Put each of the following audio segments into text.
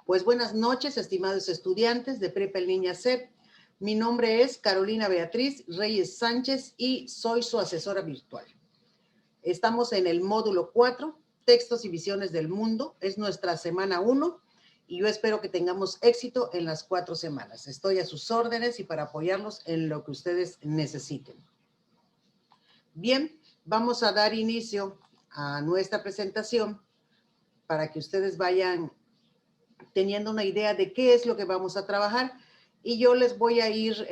Pues buenas noches, estimados estudiantes de Prepa en Línea CEP. Mi nombre es Carolina Beatriz Reyes Sánchez y soy su asesora virtual. Estamos en el módulo 4, Textos y Visiones del Mundo. Es nuestra semana 1 y yo espero que tengamos éxito en las 4 semanas. Estoy a sus órdenes y para apoyarlos en lo que ustedes necesiten. Bien, vamos a dar inicio a nuestra presentación para que ustedes vayan teniendo una idea de qué es lo que vamos a trabajar y yo les voy a ir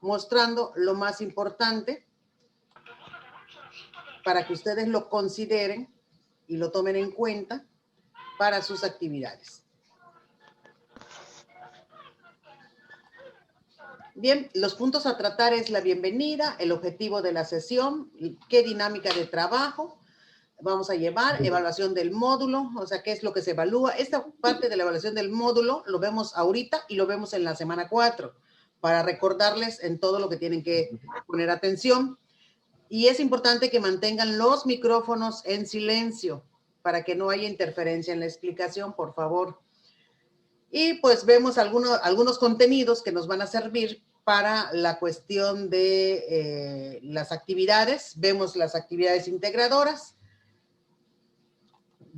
mostrando lo más importante para que ustedes lo consideren y lo tomen en cuenta para sus actividades. Bien, los puntos a tratar es la bienvenida, el objetivo de la sesión, qué dinámica de trabajo vamos a llevar, evaluación del módulo, o sea, qué es lo que se evalúa. Esta parte de la evaluación del módulo lo vemos ahorita y lo vemos en la semana 4, para recordarles en todo lo que tienen que poner atención. Y es importante que mantengan los micrófonos en silencio para que no haya interferencia en la explicación, por favor. Y pues vemos algunos contenidos que nos van a servir para la cuestión de las actividades. Vemos las actividades integradoras.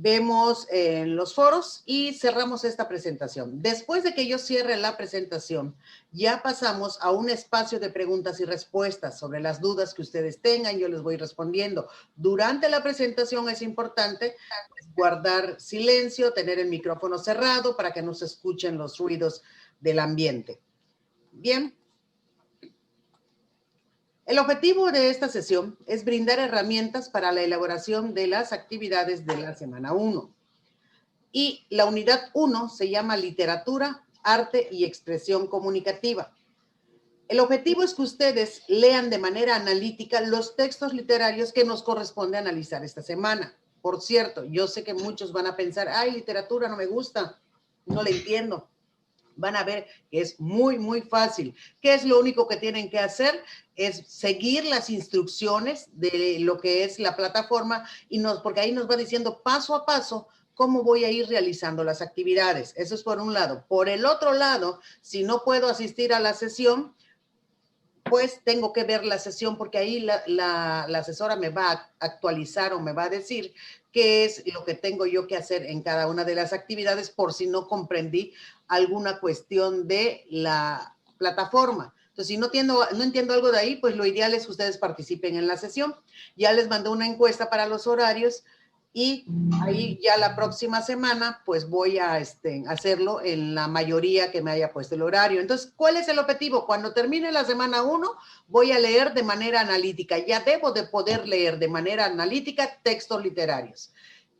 Vemos los foros y cerramos esta presentación. Después de que yo cierre la presentación, ya pasamos a un espacio de preguntas y respuestas sobre las dudas que ustedes tengan. Yo les voy respondiendo. Durante la presentación es importante guardar silencio, tener el micrófono cerrado para que no se escuchen los ruidos del ambiente. Bien. El objetivo de esta sesión es brindar herramientas para la elaboración de las actividades de la semana 1. Y la unidad 1 se llama Literatura, Arte y Expresión Comunicativa. El objetivo es que ustedes lean de manera analítica los textos literarios que nos corresponde analizar esta semana. Por cierto, yo sé que muchos van a pensar, ay, literatura no me gusta, no le entiendo. Van a ver que es muy, muy fácil. ¿Qué es lo único que tienen que hacer? Es seguir las instrucciones de lo que es la plataforma porque ahí nos va diciendo paso a paso cómo voy a ir realizando las actividades. Eso es por un lado. Por el otro lado, si no puedo asistir a la sesión, pues tengo que ver la sesión porque ahí la asesora me va a actualizar o me va a decir qué es lo que tengo yo que hacer en cada una de las actividades por si no comprendí alguna cuestión de la plataforma. Entonces, si no entiendo algo de ahí, pues lo ideal es que ustedes participen en la sesión. Ya les mandé una encuesta para los horarios y ahí ya la próxima semana pues voy a hacerlo en la mayoría que me haya puesto el horario. Entonces, ¿cuál es el objetivo? Cuando termine la semana 1 voy a leer de manera analítica. Ya debo de poder leer de manera analítica textos literarios.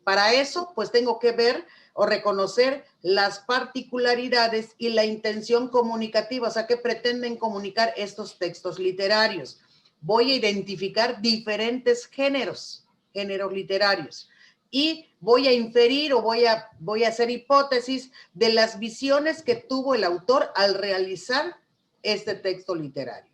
Para eso pues tengo que ver o reconocer las particularidades y la intención comunicativa, o sea, qué pretenden comunicar estos textos literarios. Voy a identificar diferentes géneros literarios. Y voy a inferir o voy a hacer hipótesis de las visiones que tuvo el autor al realizar este texto literario.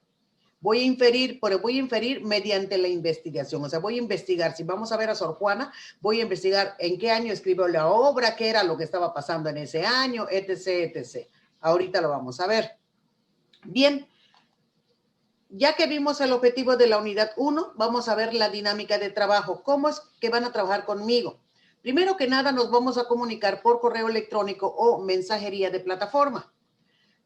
Voy a inferir mediante la investigación, o sea, voy a investigar, si vamos a ver a Sor Juana, voy a investigar en qué año escribió la obra, qué era lo que estaba pasando en ese año, etc., etc. Ahorita lo vamos a ver. Bien. Ya que vimos el objetivo de la unidad 1, vamos a ver la dinámica de trabajo. ¿Cómo es que van a trabajar conmigo? Primero que nada, nos vamos a comunicar por correo electrónico o mensajería de plataforma.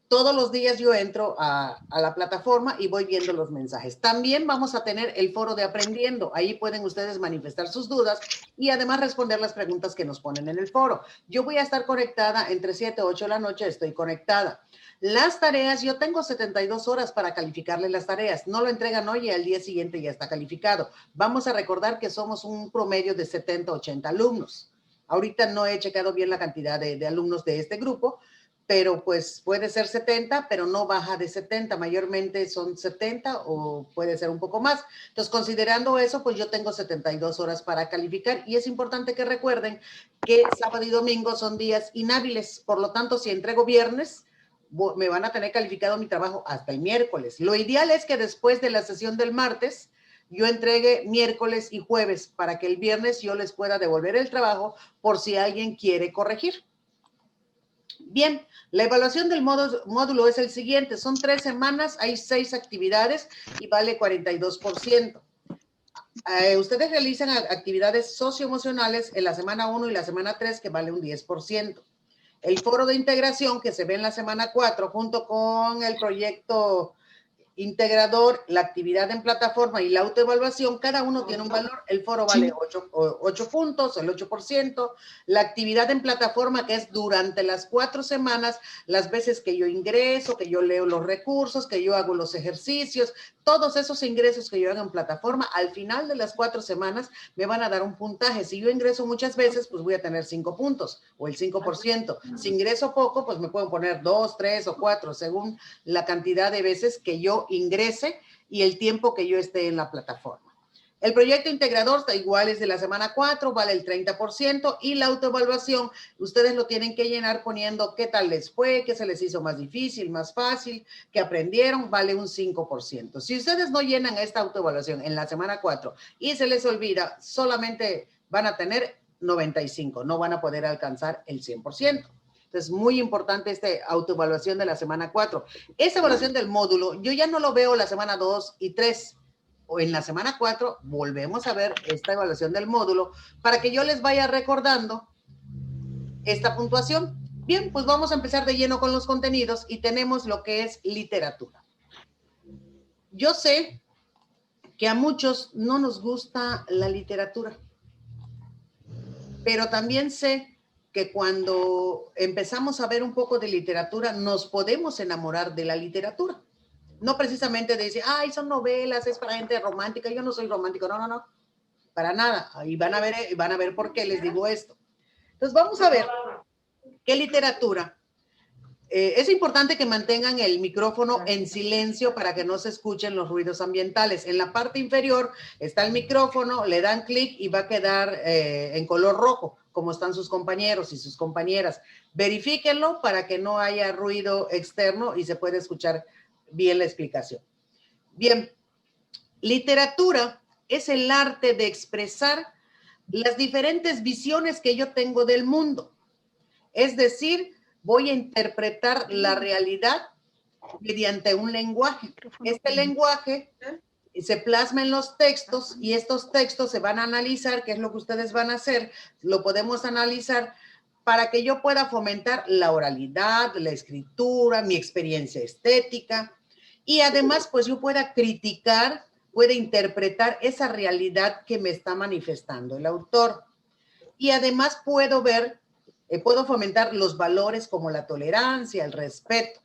Todos los días yo entro a la plataforma y voy viendo los mensajes. También vamos a tener el foro de Aprendiendo. Ahí pueden ustedes manifestar sus dudas y además responder las preguntas que nos ponen en el foro. Yo voy a estar conectada entre 7 y 8 de la noche, estoy conectada. Las tareas, yo tengo 72 horas para calificarle las tareas. No lo entregan hoy y al día siguiente ya está calificado. Vamos a recordar que somos un promedio de 70, 80 alumnos. Ahorita no he checado bien la cantidad de alumnos de este grupo, pero pues puede ser 70, pero no baja de 70. Mayormente son 70 o puede ser un poco más. Entonces, considerando eso, pues yo tengo 72 horas para calificar y es importante que recuerden que sábado y domingo son días inhábiles. Por lo tanto, si entrego viernes, me van a tener calificado mi trabajo hasta el miércoles. Lo ideal es que después de la sesión del martes, yo entregue miércoles y jueves para que el viernes yo les pueda devolver el trabajo por si alguien quiere corregir. Bien, la evaluación del módulo es el siguiente. Son 3 semanas, hay 6 actividades y vale 42%. Ustedes realizan actividades socioemocionales en la semana 1 y la semana 3, que vale un 10%. El foro de integración que se ve en la semana 4, junto con el proyecto integrador, la actividad en plataforma y la autoevaluación, cada uno tiene un valor. El foro vale 8 puntos, el 8%. La actividad en plataforma, que es durante las 4 semanas, las veces que yo ingreso, que yo leo los recursos, que yo hago los ejercicios, todos esos ingresos que yo hago en plataforma, al final de las 4 semanas me van a dar un puntaje. Si yo ingreso muchas veces, pues voy a tener 5 puntos o el 5%. Si ingreso poco, pues me pueden poner 2, 3 o 4, según la cantidad de veces que yo ingrese y el tiempo que yo esté en la plataforma. El proyecto integrador está igual, es de la semana 4, vale el 30%, y la autoevaluación, ustedes lo tienen que llenar poniendo qué tal les fue, qué se les hizo más difícil, más fácil, qué aprendieron, vale un 5%. Si ustedes no llenan esta autoevaluación en la semana 4 y se les olvida, solamente van a tener 95, no van a poder alcanzar el 100%. Entonces, muy importante esta autoevaluación de la semana 4. Esa evaluación del módulo, yo ya no lo veo la semana 2 y 3, o en la semana 4 volvemos a ver esta evaluación del módulo para que yo les vaya recordando esta puntuación. Bien, pues vamos a empezar de lleno con los contenidos y tenemos lo que es literatura. Yo sé que a muchos no nos gusta la literatura, pero también sé que cuando empezamos a ver un poco de literatura, nos podemos enamorar de la literatura. No precisamente de decir, ay, son novelas, es para gente romántica. Yo no soy romántico, no, para nada. Y van a ver por qué les digo esto. Entonces, vamos a ver qué literatura. Es importante que mantengan el micrófono en silencio para que no se escuchen los ruidos ambientales. En la parte inferior está el micrófono, le dan clic y va a quedar en color rojo, como están sus compañeros y sus compañeras. Verifíquenlo para que no haya ruido externo y se pueda escuchar bien la explicación. Bien, literatura es el arte de expresar las diferentes visiones que yo tengo del mundo. Es decir, voy a interpretar la realidad mediante un lenguaje. Este lenguaje se plasma en los textos y estos textos se van a analizar, que es lo que ustedes van a hacer, lo podemos analizar para que yo pueda fomentar la oralidad, la escritura, mi experiencia estética y además pues yo pueda criticar, pueda interpretar esa realidad que me está manifestando el autor. Y además puedo ver, puedo fomentar los valores como la tolerancia, el respeto.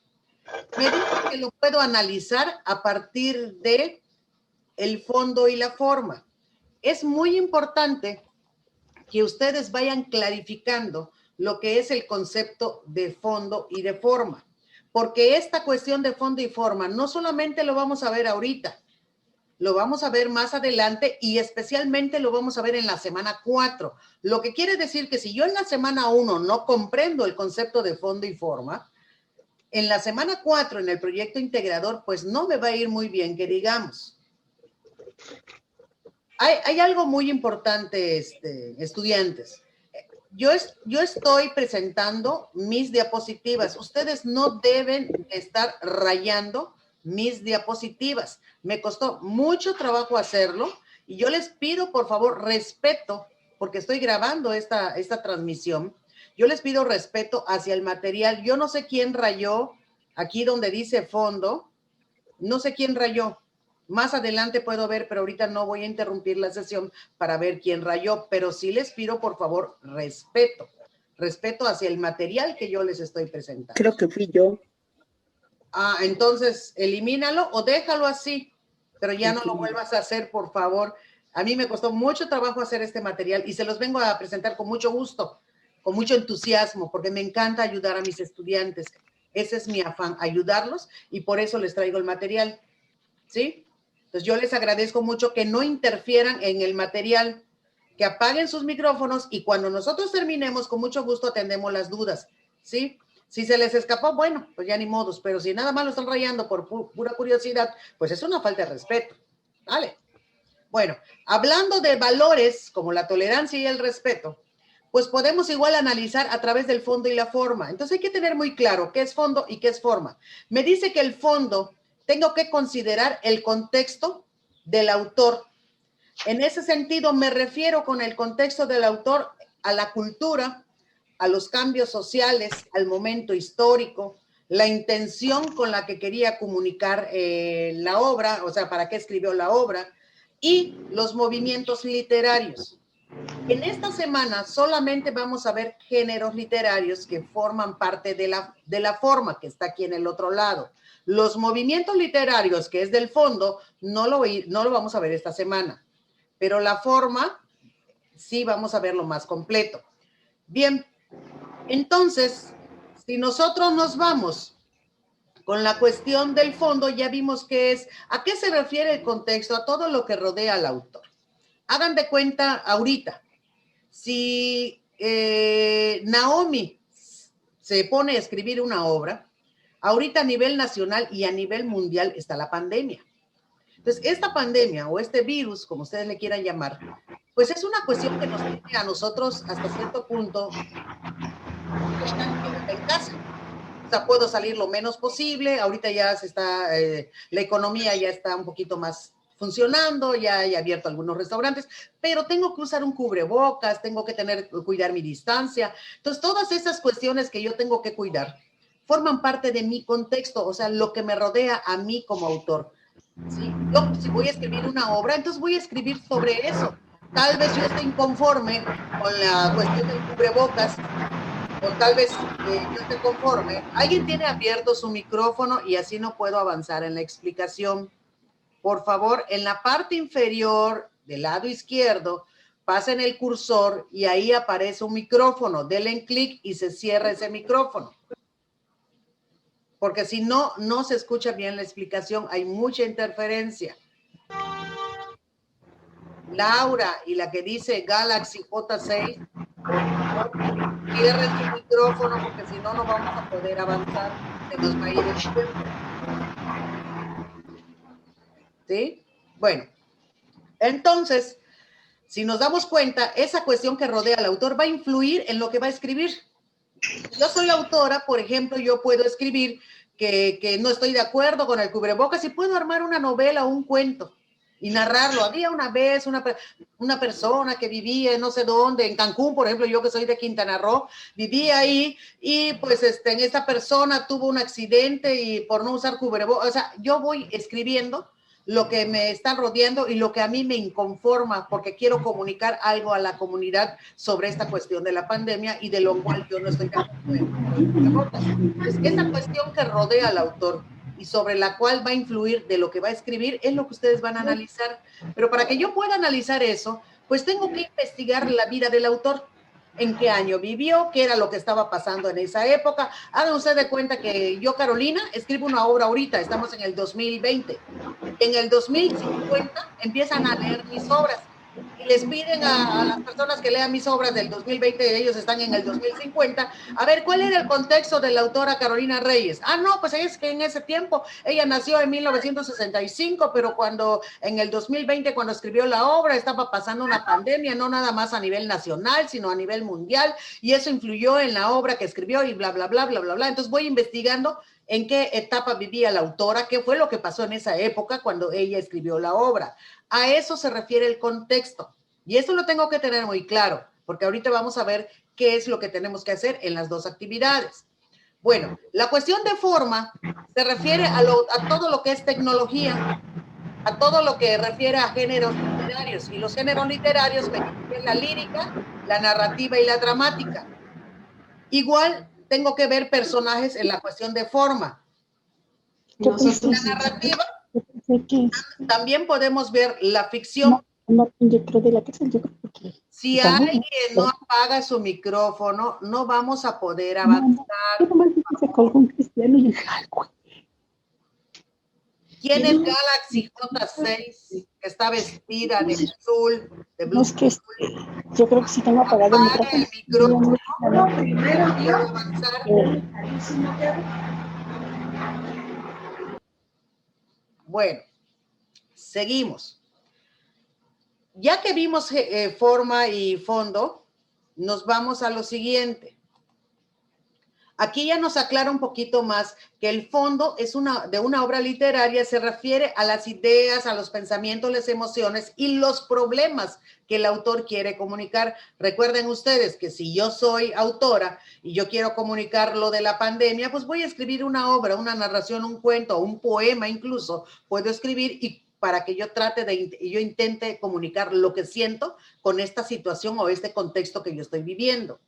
Me dice que lo puedo analizar a partir de el fondo y la forma. Es muy importante que ustedes vayan clarificando lo que es el concepto de fondo y de forma, porque esta cuestión de fondo y forma no solamente lo vamos a ver ahorita, lo vamos a ver más adelante y especialmente lo vamos a ver en la semana 4, lo que quiere decir que si yo en la semana 1 no comprendo el concepto de fondo y forma, en la semana 4 en el proyecto integrador pues no me va a ir muy bien, que digamos. Hay algo muy importante, estudiantes. Yo estoy presentando mis diapositivas. Ustedes no deben estar rayando mis diapositivas. Me costó mucho trabajo hacerlo y yo les pido, por favor, respeto, porque estoy grabando esta transmisión. Yo les pido respeto hacia el material. Yo no sé quién rayó aquí donde dice fondo. No sé quién rayó. Más adelante puedo ver, pero ahorita no voy a interrumpir la sesión para ver quién rayó, pero sí les pido, por favor, respeto hacia el material que yo les estoy presentando. Creo que fui yo. Entonces, elimínalo o déjalo así, pero ya no lo vuelvas a hacer, por favor. A mí me costó mucho trabajo hacer este material y se los vengo a presentar con mucho gusto, con mucho entusiasmo, porque me encanta ayudar a mis estudiantes. Ese es mi afán, ayudarlos, y por eso les traigo el material, ¿sí? Entonces, yo les agradezco mucho que no interfieran en el material, que apaguen sus micrófonos y cuando nosotros terminemos, con mucho gusto atendemos las dudas, ¿sí? Si se les escapó, bueno, pues ya ni modos, pero si nada más lo están rayando por pura curiosidad, pues es una falta de respeto, ¿vale? Bueno, hablando de valores como la tolerancia y el respeto, pues podemos igual analizar a través del fondo y la forma. Entonces hay que tener muy claro qué es fondo y qué es forma. Me dice que el fondo tengo que considerar el contexto del autor. En ese sentido me refiero con el contexto del autor a la cultura, a los cambios sociales, al momento histórico, la intención con la que quería comunicar la obra, o sea, para qué escribió la obra, y los movimientos literarios. En esta semana solamente vamos a ver géneros literarios que forman parte de la forma que está aquí en el otro lado. Los movimientos literarios, que es del fondo, no lo vamos a ver esta semana, pero la forma sí vamos a verlo más completo. Bien, entonces, si nosotros nos vamos con la cuestión del fondo, ya vimos que es, ¿a qué se refiere el contexto? A todo lo que rodea al autor. Hagan de cuenta ahorita, si Naomi se pone a escribir una obra, ahorita a nivel nacional y a nivel mundial está la pandemia. Entonces, esta pandemia o este virus, como ustedes le quieran llamar, pues es una cuestión que nos tiene a nosotros hasta cierto punto en casa. O sea, puedo salir lo menos posible. Ahorita ya se está, la economía ya está un poquito más funcionando, ya he abierto algunos restaurantes, pero tengo que usar un cubrebocas, tengo que cuidar mi distancia. Entonces, todas esas cuestiones que yo tengo que cuidar forman parte de mi contexto, o sea, lo que me rodea a mí como autor. ¿Sí? Yo, si voy a escribir una obra, entonces voy a escribir sobre eso. Tal vez yo esté inconforme con la cuestión del cubrebocas, o tal vez yo esté conforme. Alguien tiene abierto su micrófono y así no puedo avanzar en la explicación. Por favor, en la parte inferior del lado izquierdo, pasen el cursor y ahí aparece un micrófono. Denle en clic y se cierra ese micrófono. Porque si no, no se escucha bien la explicación, hay mucha interferencia. Laura y la que dice Galaxy J6, cierren su micrófono porque si no, no vamos a poder avanzar. Se nos va a ir el tiempo. ¿Sí? Bueno, entonces, si nos damos cuenta, esa cuestión que rodea al autor va a influir en lo que va a escribir. Yo soy autora, por ejemplo, yo puedo escribir que no estoy de acuerdo con el cubrebocas y puedo armar una novela o un cuento y narrarlo. Había una vez una persona que vivía en no sé dónde, en Cancún, por ejemplo, yo que soy de Quintana Roo, vivía ahí y pues esta persona tuvo un accidente y por no usar cubrebocas, o sea, yo voy escribiendo lo que me está rodeando y lo que a mí me inconforma, porque quiero comunicar algo a la comunidad sobre esta cuestión de la pandemia y de lo cual yo no estoy de acuerdo. Entonces, esa cuestión que rodea al autor y sobre la cual va a influir de lo que va a escribir es lo que ustedes van a analizar. Pero para que yo pueda analizar eso, pues tengo que investigar la vida del autor. En qué año vivió, qué era lo que estaba pasando en esa época. Hagan ustedes de cuenta que yo, Carolina, escribo una obra ahorita, estamos en el 2020. En el 2050 empiezan a leer mis obras y les piden a las personas que lean mis obras del 2020, ellos están en el 2050, a ver, ¿cuál era el contexto de la autora Carolina Reyes? Ah, no, pues es que en ese tiempo, ella nació en 1965, pero cuando en el 2020, cuando escribió la obra, estaba pasando una pandemia, no nada más a nivel nacional, sino a nivel mundial, y eso influyó en la obra que escribió y bla, bla, bla, bla, bla, bla. Entonces voy investigando en qué etapa vivía la autora, qué fue lo que pasó en esa época cuando ella escribió la obra. A eso se refiere el contexto. Y esto lo tengo que tener muy claro, porque ahorita vamos a ver qué es lo que tenemos que hacer en las dos actividades. Bueno, la cuestión de forma se refiere a todo lo que es tecnología, a todo lo que refiere a géneros literarios. Y los géneros literarios me dicen la lírica, la narrativa y la dramática. Igual tengo que ver personajes en la cuestión de forma. La narrativa, también podemos ver la ficción. Si alguien no apaga su micrófono, no vamos a poder avanzar. ¿Quién es Galaxy J6 que está vestida de azul, de blue? Yo creo que sí tengo apagado el micrófono. Bueno, seguimos. Ya que vimos forma y fondo, nos vamos a lo siguiente. Aquí ya nos aclara un poquito más que el fondo de una obra literaria se refiere a las ideas, a los pensamientos, las emociones y los problemas que el autor quiere comunicar. Recuerden ustedes que si yo soy autora y yo quiero comunicar lo de la pandemia, pues voy a escribir una obra, una narración, un cuento, un poema incluso, puedo escribir y para que yo yo intente comunicar lo que siento con esta situación o este contexto que yo estoy viviendo.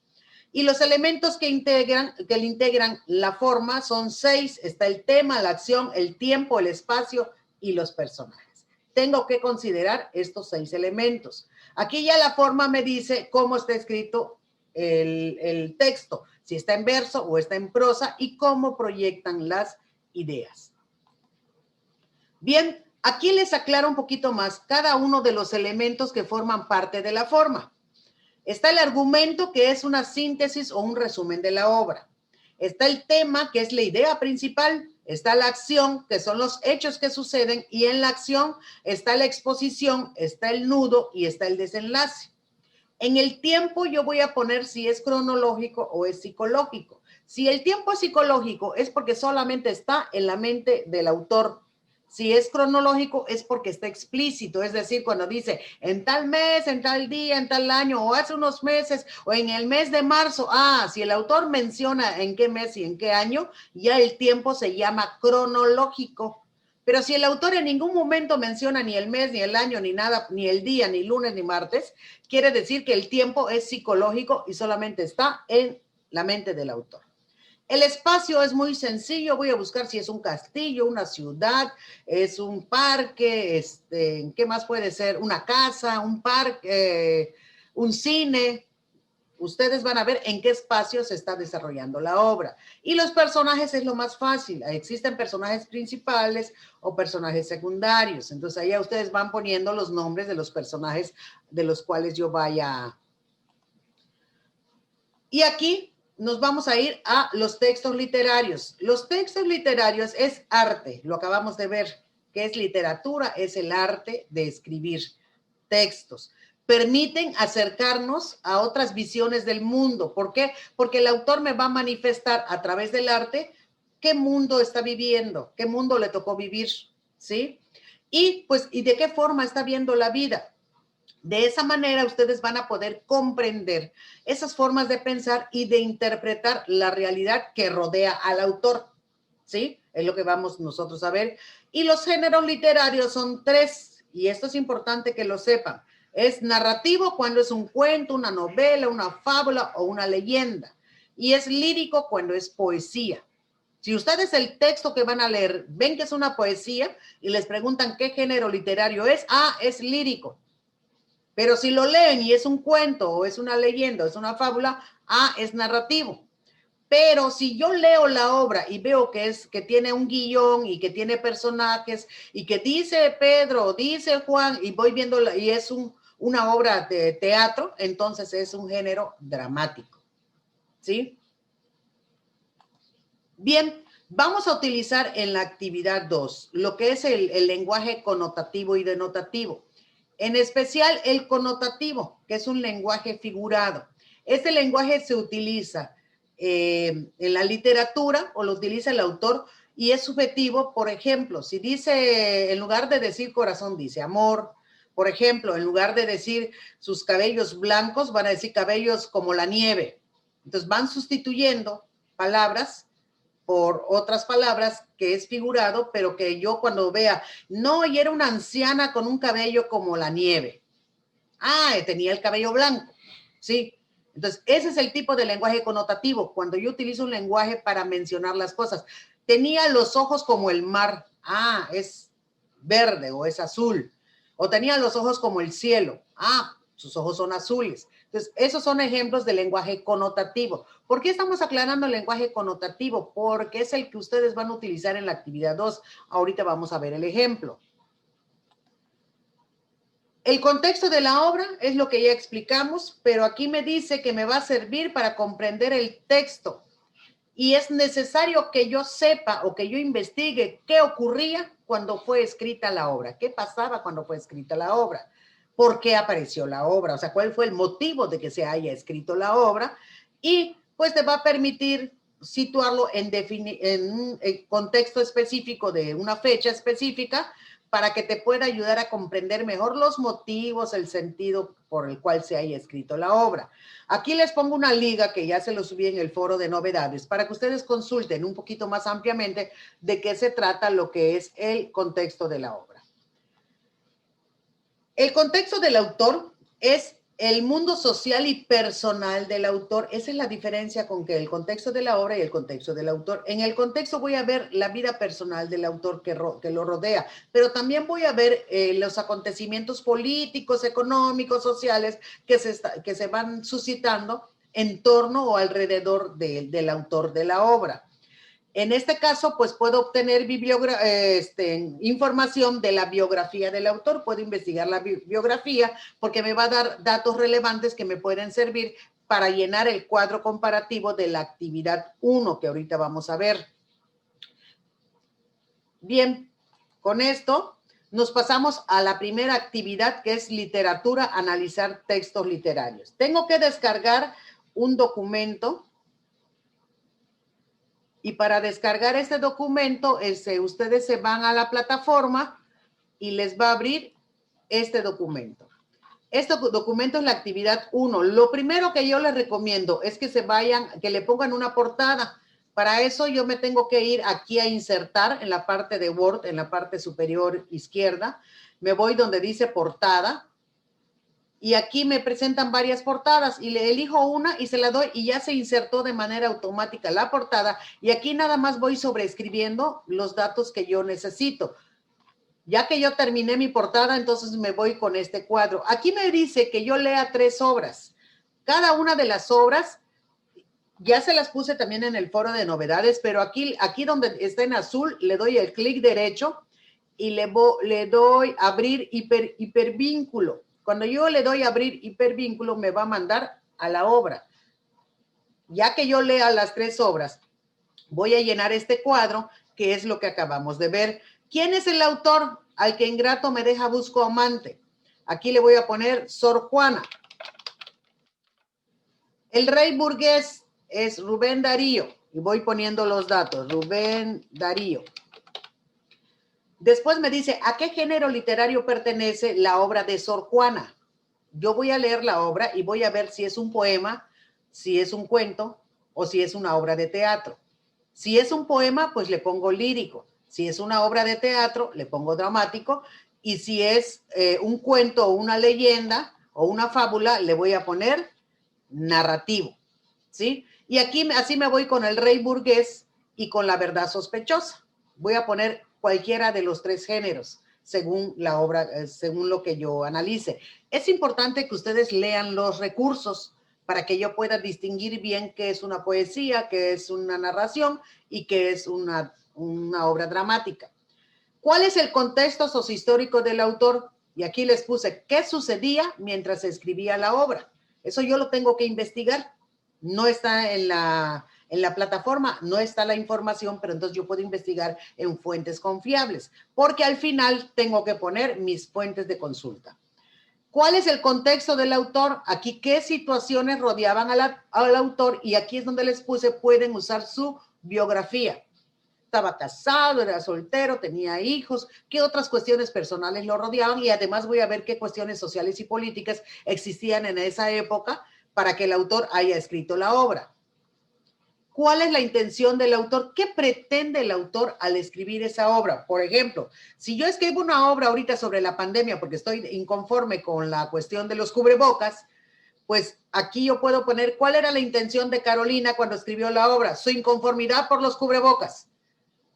Y los elementos que le integran la forma son 6. Está el tema, la acción, el tiempo, el espacio y los personajes. Tengo que considerar estos 6 elementos. Aquí ya la forma me dice cómo está escrito el texto, si está en verso o está en prosa y cómo proyectan las ideas. Bien, aquí les aclaro un poquito más cada uno de los elementos que forman parte de la forma. Está el argumento, que es una síntesis o un resumen de la obra. Está el tema, que es la idea principal. Está la acción, que son los hechos que suceden. Y en la acción está la exposición, está el nudo y está el desenlace. En el tiempo yo voy a poner si es cronológico o es psicológico. Si el tiempo es psicológico es porque solamente está en la mente del autor. Si es cronológico es porque está explícito, es decir, cuando dice en tal mes, en tal día, en tal año, o hace unos meses, o en el mes de marzo. Si el autor menciona en qué mes y en qué año, ya el tiempo se llama cronológico. Pero si el autor en ningún momento menciona ni el mes, ni el año, ni nada, ni el día, ni lunes, ni martes, quiere decir que el tiempo es psicológico y solamente está en la mente del autor. El espacio es muy sencillo, voy a buscar si es un castillo, una ciudad, es un parque, ¿qué más puede ser? Una casa, un parque, un cine. Ustedes van a ver en qué espacio se está desarrollando la obra. Y los personajes es lo más fácil. Existen personajes principales o personajes secundarios. Entonces, ahí ustedes van poniendo los nombres de los personajes de los cuales yo vaya. Y aquí nos vamos a ir a los textos literarios. Los textos literarios es arte, lo acabamos de ver, que es literatura, es el arte de escribir textos. Permiten acercarnos a otras visiones del mundo. ¿Por qué? Porque el autor me va a manifestar a través del arte qué mundo está viviendo, qué mundo le tocó vivir, ¿sí? Y de qué forma está viendo la vida. De esa manera ustedes van a poder comprender esas formas de pensar y de interpretar la realidad que rodea al autor, ¿sí? Es lo que vamos nosotros a ver. Y los géneros literarios son 3, y esto es importante que lo sepan. Es narrativo cuando es un cuento, una novela, una fábula o una leyenda. Y es lírico cuando es poesía. Si ustedes el texto que van a leer ven que es una poesía y les preguntan qué género literario es lírico. Pero si lo leen y es un cuento o es una leyenda o es una fábula, es narrativo. Pero si yo leo la obra y veo que tiene un guión y que tiene personajes y que dice Pedro, dice Juan, y voy viendo y es una obra de teatro, entonces es un género dramático, ¿sí? Bien, vamos a utilizar en la actividad 2 lo que es el lenguaje connotativo y denotativo. En especial el connotativo, que es un lenguaje figurado. Este lenguaje se utiliza en la literatura o lo utiliza el autor y es subjetivo. Por ejemplo, si dice, en lugar de decir corazón, dice amor. Por ejemplo, en lugar de decir sus cabellos blancos, van a decir cabellos como la nieve. Entonces van sustituyendo palabras por otras palabras que es figurado, pero que yo cuando vea, no, y era una anciana con un cabello como la nieve. Tenía el cabello blanco, ¿sí? Entonces, ese es el tipo de lenguaje connotativo, cuando yo utilizo un lenguaje para mencionar las cosas. Tenía los ojos como el mar, es verde o es azul. O tenía los ojos como el cielo, sus ojos son azules. Entonces, esos son ejemplos de lenguaje connotativo. ¿Por qué estamos aclarando el lenguaje connotativo? Porque es el que ustedes van a utilizar en la actividad 2. Ahorita vamos a ver el ejemplo. El contexto de la obra es lo que ya explicamos, pero aquí me dice que me va a servir para comprender el texto. Y es necesario que yo sepa o que yo investigue qué ocurría cuando fue escrita la obra, qué pasaba cuando fue escrita la obra. por qué apareció la obra, o sea, cuál fue el motivo de que se haya escrito la obra, y pues te va a permitir situarlo en un contexto específico de una fecha específica para que te pueda ayudar a comprender mejor los motivos, el sentido por el cual se haya escrito la obra. Aquí les pongo una liga que ya se lo subí en el foro de novedades para que ustedes consulten un poquito más ampliamente de qué se trata lo que es el contexto de la obra. El contexto del autor es el mundo social y personal del autor. Esa es la diferencia con que el contexto de la obra y el contexto del autor. En el contexto voy a ver la vida personal del autor que lo rodea, pero también voy a ver los acontecimientos políticos, económicos, sociales que se van suscitando en torno o alrededor del autor de la obra. En este caso, pues puedo obtener información de la biografía del autor, puedo investigar la biografía porque me va a dar datos relevantes que me pueden servir para llenar el cuadro comparativo de la actividad 1 que ahorita vamos a ver. Bien, con esto nos pasamos a la primera actividad que es literatura, analizar textos literarios. Tengo que descargar un documento. Y para descargar este documento, ustedes se van a la plataforma y les va a abrir este documento. Este documento es la actividad 1. Lo primero que yo les recomiendo es que que le pongan una portada. Para eso yo me tengo que ir aquí a insertar en la parte de Word, en la parte superior izquierda. Me voy donde dice portada. Y aquí me presentan varias portadas y le elijo una y se la doy y ya se insertó de manera automática la portada y aquí nada más voy sobreescribiendo los datos que yo necesito. Ya que yo terminé mi portada, entonces me voy con este cuadro. Aquí me dice que yo lea 3 obras. Cada una de las obras, ya se las puse también en el foro de novedades, pero aquí donde está en azul, le doy el clic derecho y le doy abrir hipervínculo. Cuando yo le doy abrir hipervínculo, me va a mandar a la obra. Ya que yo lea las 3 obras, voy a llenar este cuadro, que es lo que acabamos de ver. ¿Quién es el autor? Al que ingrato me deja busco amante. Aquí le voy a poner Sor Juana. El rey burgués es Rubén Darío. Y voy poniendo los datos. Rubén Darío. Después me dice, ¿a qué género literario pertenece la obra de Sor Juana? Yo voy a leer la obra y voy a ver si es un poema, si es un cuento o si es una obra de teatro. Si es un poema, pues le pongo lírico. Si es una obra de teatro, le pongo dramático. Y si es un cuento o una leyenda o una fábula, le voy a poner narrativo. ¿Sí? Y aquí así me voy con el rey burgués y con la verdad sospechosa. Voy a poner cualquiera de los 3 géneros, según la obra, según lo que yo analice. Es importante que ustedes lean los recursos para que yo pueda distinguir bien qué es una poesía, qué es una narración y qué es una obra dramática. ¿Cuál es el contexto sociohistórico del autor? Y aquí les puse qué sucedía mientras se escribía la obra. Eso yo lo tengo que investigar. No está en la plataforma, no está la información, pero entonces yo puedo investigar en fuentes confiables, porque al final tengo que poner mis fuentes de consulta. ¿Cuál es el contexto del autor? Aquí, ¿qué situaciones rodeaban al autor? Y aquí es donde les puse, pueden usar su biografía. Estaba casado, era soltero, tenía hijos, qué otras cuestiones personales lo rodeaban y además voy a ver qué cuestiones sociales y políticas existían en esa época para que el autor haya escrito la obra. ¿Cuál es la intención del autor? ¿Qué pretende el autor al escribir esa obra? Por ejemplo, si yo escribo una obra ahorita sobre la pandemia porque estoy inconforme con la cuestión de los cubrebocas, pues aquí yo puedo poner cuál era la intención de Carolina cuando escribió la obra, su inconformidad por los cubrebocas.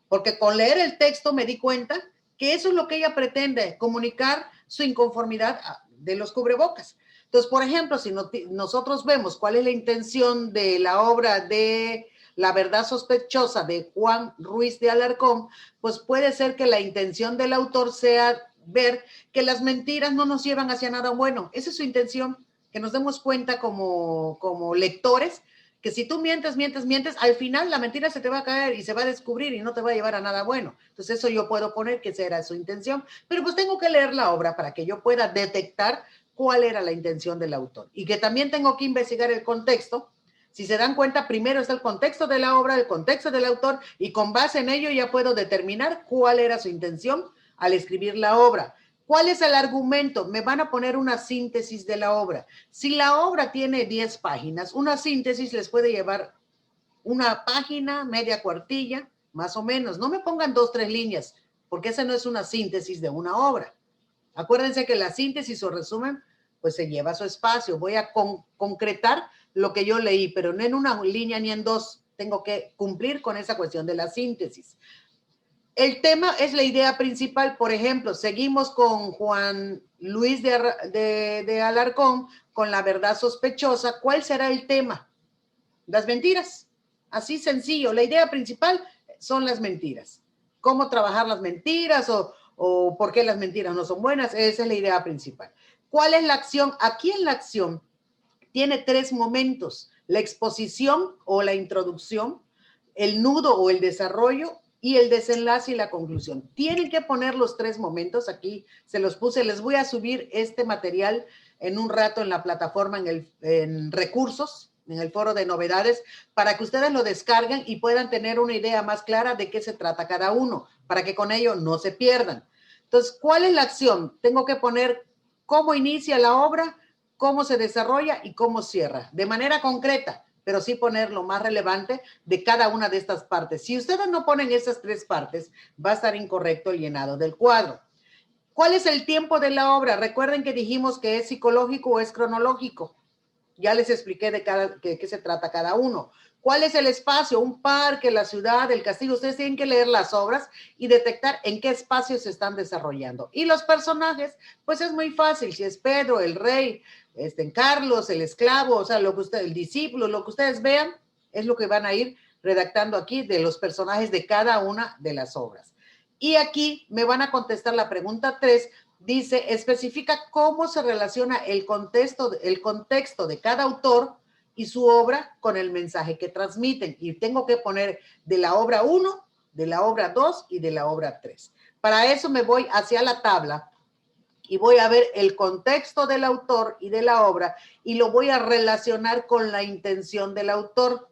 Porque con leer el texto me di cuenta que eso es lo que ella pretende, comunicar su inconformidad de los cubrebocas. Entonces, por ejemplo, si nosotros vemos cuál es la intención de la obra de La verdad sospechosa de Juan Ruiz de Alarcón, pues puede ser que la intención del autor sea ver que las mentiras no nos llevan hacia nada bueno. Esa es su intención, que nos demos cuenta como lectores que si tú mientes, al final la mentira se te va a caer y se va a descubrir y no te va a llevar a nada bueno. Entonces eso yo puedo poner que esa era su intención, pero pues tengo que leer la obra para que yo pueda detectar cuál era la intención del autor. Y que también tengo que investigar el contexto. Si se dan cuenta, primero está el contexto de la obra, el contexto del autor, y con base en ello ya puedo determinar cuál era su intención al escribir la obra. ¿Cuál es el argumento? Me van a poner una síntesis de la obra. Si la obra tiene 10 páginas, una síntesis les puede llevar una página, media cuartilla, más o menos. No me pongan 2, 3 líneas, porque esa no es una síntesis de una obra. Acuérdense que la síntesis o resumen, pues se lleva su espacio. Voy a concretar lo que yo leí, pero no en una línea ni en 2. Tengo que cumplir con esa cuestión de la síntesis. El tema es la idea principal. Por ejemplo, seguimos con Juan Luis de Alarcón, con la verdad sospechosa. ¿Cuál será el tema? Las mentiras. Así sencillo. La idea principal son las mentiras. ¿Cómo trabajar las mentiras o por qué las mentiras no son buenas? Esa es la idea principal. ¿Cuál es la acción? Aquí en la acción tiene 3 momentos. La exposición o la introducción, el nudo o el desarrollo y el desenlace y la conclusión. Tienen que poner los 3 momentos. Aquí se los puse. Les voy a subir este material en un rato en la plataforma, en recursos, en el foro de novedades, para que ustedes lo descarguen y puedan tener una idea más clara de qué se trata cada uno, para que con ello no se pierdan. Entonces, ¿cuál es la acción? Tengo que poner cómo inicia la obra, cómo se desarrolla y cómo cierra, de manera concreta, pero sí poner lo más relevante de cada una de estas partes. Si ustedes no ponen esas 3 partes, va a estar incorrecto el llenado del cuadro. ¿Cuál es el tiempo de la obra? Recuerden que dijimos que es psicológico o es cronológico. Ya les expliqué de qué se trata cada uno. ¿Cuál es el espacio? Un parque, la ciudad, el castillo. Ustedes tienen que leer las obras y detectar en qué espacio se están desarrollando. Y los personajes, pues es muy fácil. Si es Pedro, el rey, Carlos, el esclavo, o sea, el discípulo, lo que ustedes vean, es lo que van a ir redactando aquí de los personajes de cada una de las obras. Y aquí me van a contestar la pregunta 3. Dice, especifica cómo se relaciona el contexto de cada autor y su obra con el mensaje que transmiten. Y tengo que poner de la obra 1, de la obra 2 y de la obra 3. Para eso me voy hacia la tabla y voy a ver el contexto del autor y de la obra y lo voy a relacionar con la intención del autor.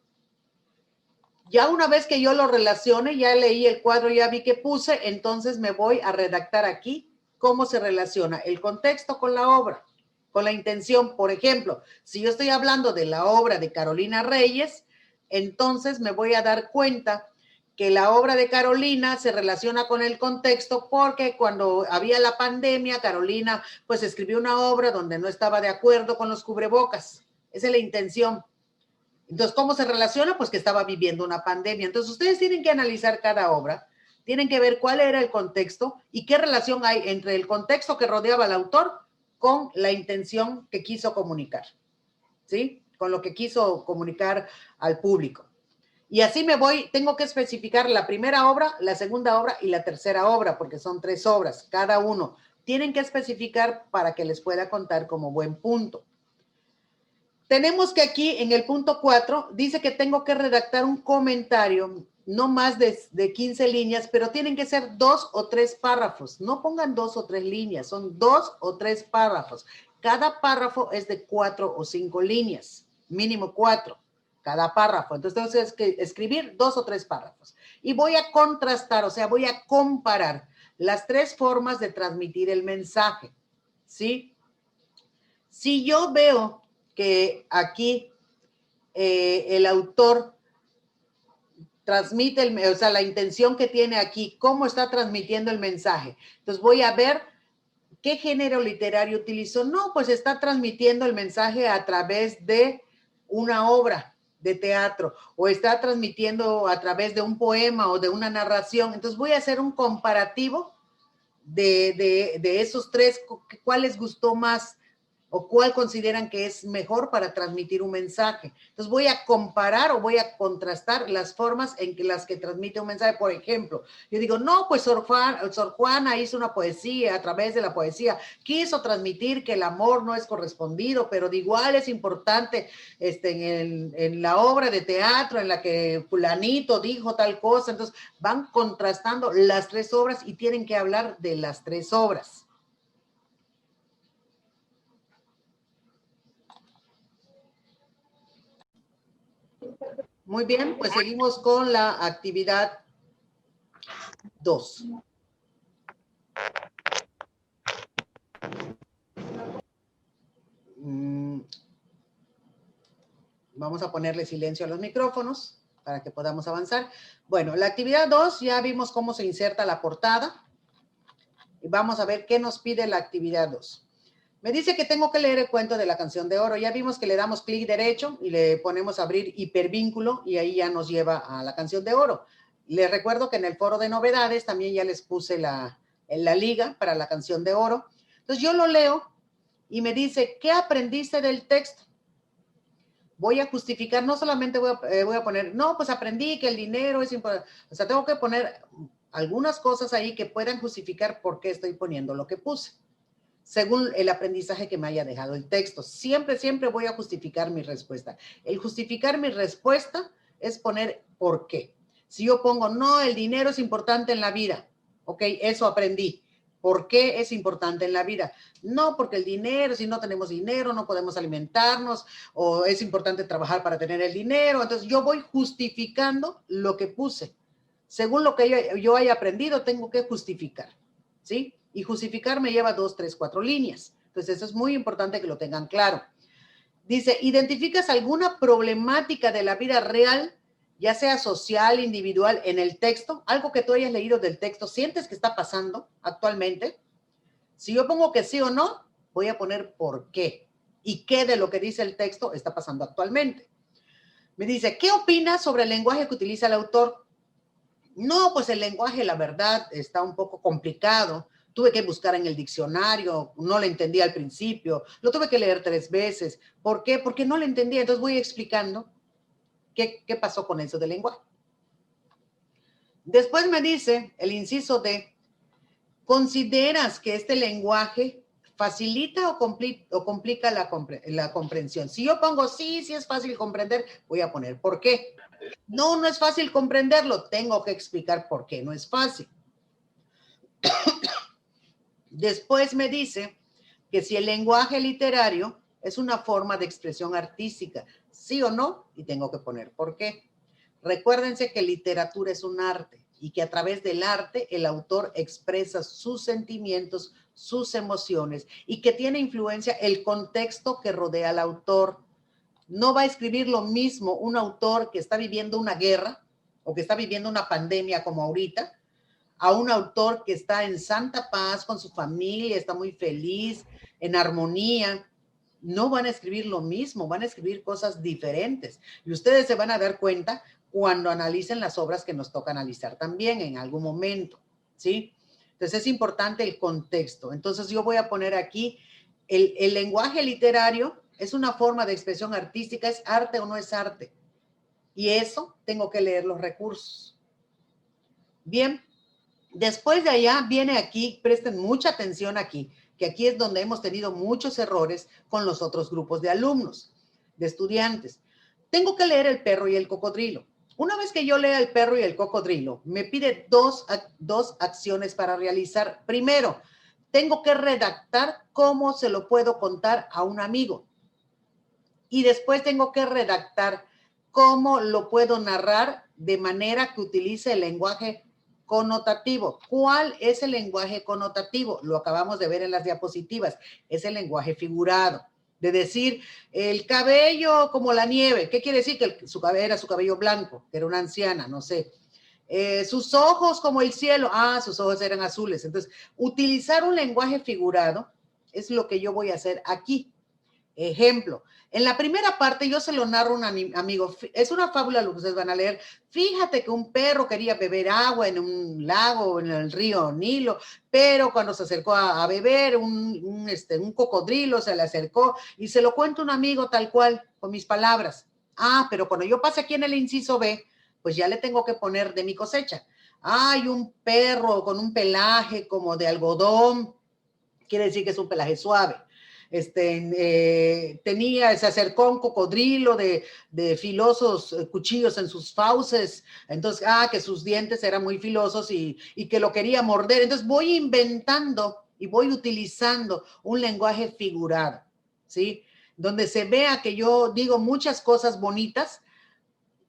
Ya una vez que yo lo relacione, ya leí el cuadro, ya vi que puse, entonces me voy a redactar aquí cómo se relaciona el contexto con la obra, con la intención. Por ejemplo, si yo estoy hablando de la obra de Carolina Reyes, entonces me voy a dar cuenta que la obra de Carolina se relaciona con el contexto porque cuando había la pandemia, Carolina pues escribió una obra donde no estaba de acuerdo con los cubrebocas. Esa es la intención. Entonces, ¿cómo se relaciona? Pues que estaba viviendo una pandemia. Entonces, ustedes tienen que analizar cada obra, tienen que ver cuál era el contexto y qué relación hay entre el contexto que rodeaba al autor con la intención que quiso comunicar, ¿sí? Con lo que quiso comunicar al público. Y así me voy, tengo que especificar la primera obra, la segunda obra y la tercera obra, porque son 3 obras, cada uno. Tienen que especificar para que les pueda contar como buen punto. Tenemos que aquí en el punto 4 dice que tengo que redactar un comentario, no más de 15 líneas, pero tienen que ser 2 o 3 párrafos. No pongan 2 o 3 líneas, son 2 o 3 párrafos. Cada párrafo es de 4 o 5 líneas, mínimo 4 cada párrafo. Entonces tengo que escribir 2 o 3 párrafos. Y voy a contrastar, o sea, voy a comparar las 3 formas de transmitir el mensaje, ¿sí? Si yo veo que aquí el autor transmite, o sea, la intención que tiene aquí, cómo está transmitiendo el mensaje. Entonces voy a ver qué género literario utilizó. No, pues está transmitiendo el mensaje a través de una obra de teatro o está transmitiendo a través de un poema o de una narración. Entonces voy a hacer un comparativo de esos 3, cuál les gustó más. o cuál consideran que es mejor para transmitir un mensaje. Entonces voy a comparar o voy a contrastar las formas en que las que transmite un mensaje. Por ejemplo, yo digo, no, pues Sor Juana hizo una poesía, a través de la poesía quiso transmitir que el amor no es correspondido, pero de igual es importante en la obra de teatro en la que fulanito dijo tal cosa. Entonces van contrastando las tres obras y tienen que hablar de las tres obras. Muy bien, pues seguimos con la actividad 2. Vamos a ponerle silencio a los micrófonos para que podamos avanzar. Bueno, la actividad 2 ya vimos cómo se inserta la portada. Y vamos a ver qué nos pide la actividad 2. Me dice que tengo que leer el cuento de la canción de oro. Ya vimos que le damos clic derecho y le ponemos abrir hipervínculo y ahí ya nos lleva a la canción de oro. Les recuerdo que en el foro de novedades también ya les puse la liga para la canción de oro. Entonces yo lo leo y me dice, ¿qué aprendiste del texto? Voy a justificar, no solamente voy a poner, no, pues aprendí que el dinero es importante. O sea, tengo que poner algunas cosas ahí que puedan justificar por qué estoy poniendo lo que puse, según el aprendizaje que me haya dejado el texto. Siempre voy a justificar mi respuesta. El justificar mi respuesta es poner por qué. Si yo pongo, no, el dinero es importante en la vida, ok, eso aprendí. ¿Por qué es importante en la vida? No, porque el dinero, si no tenemos dinero, no podemos alimentarnos, o es importante trabajar para tener el dinero. Entonces yo voy justificando lo que puse. Según lo que yo haya aprendido, tengo que justificar, ¿sí? Y justificar me lleva 2, 3, 4 líneas. Entonces eso es muy importante que lo tengan claro. Dice, ¿identificas alguna problemática de la vida real, ya sea social, individual, en el texto? Algo que tú hayas leído del texto, ¿sientes que está pasando actualmente? Si yo pongo que sí o no, voy a poner por qué. ¿Y qué de lo que dice el texto está pasando actualmente? Me dice, ¿qué opinas sobre el lenguaje que utiliza el autor? No, pues el lenguaje, la verdad, está un poco complicado. Tuve que buscar en el diccionario, no lo entendí al principio, lo tuve que leer 3 veces. ¿Por qué? Porque no lo entendía. Entonces voy explicando qué pasó con eso del lenguaje. Después me dice el inciso D, ¿consideras que este lenguaje facilita o complica la comprensión? Si yo pongo sí es fácil comprender, voy a poner ¿por qué? No es fácil comprenderlo, tengo que explicar por qué no es fácil. Después me dice que si el lenguaje literario es una forma de expresión artística, sí o no, y tengo que poner por qué. Recuérdense que literatura es un arte y que a través del arte el autor expresa sus sentimientos, sus emociones y que tiene influencia el contexto que rodea al autor. No va a escribir lo mismo un autor que está viviendo una guerra o que está viviendo una pandemia como ahorita, a un autor que está en santa paz con su familia, está muy feliz, en armonía. No van a escribir lo mismo, van a escribir cosas diferentes. Y ustedes se van a dar cuenta cuando analicen las obras que nos toca analizar también en algún momento, ¿sí? Entonces es importante el contexto. Entonces yo voy a poner aquí el lenguaje literario es una forma de expresión artística, ¿es arte o no es arte? Y eso tengo que leer los recursos. Bien, después de allá viene aquí, presten mucha atención aquí, que aquí es donde hemos tenido muchos errores con los otros grupos de alumnos, de estudiantes. Tengo que leer el perro y el cocodrilo. Una vez que yo lea el perro y el cocodrilo, me pide dos acciones para realizar. Primero, tengo que redactar cómo se lo puedo contar a un amigo. Y después tengo que redactar cómo lo puedo narrar de manera que utilice el lenguaje connotativo. ¿Cuál es el lenguaje connotativo? Lo acabamos de ver en las diapositivas. Es el lenguaje figurado. De decir, el cabello como la nieve. ¿Qué quiere decir? Que su cabello blanco, que era una anciana, no sé. Sus ojos como el cielo. Sus ojos eran azules. Entonces, utilizar un lenguaje figurado es lo que yo voy a hacer aquí. Ejemplo, en la primera parte yo se lo narro a un amigo, es una fábula lo que ustedes van a leer. Fíjate que un perro quería beber agua en un lago, en el río Nilo, pero cuando se acercó a beber, un cocodrilo se le acercó y se lo cuenta un amigo tal cual, con mis palabras. Ah, pero cuando yo pase aquí en el inciso B, pues ya le tengo que poner de mi cosecha. Hay un perro con un pelaje como de algodón, quiere decir que es un pelaje suave. Se acercó un cocodrilo de filosos cuchillos en sus fauces, entonces, que sus dientes eran muy filosos y que lo quería morder. Entonces voy inventando y voy utilizando un lenguaje figurado, ¿sí? Donde se vea que yo digo muchas cosas bonitas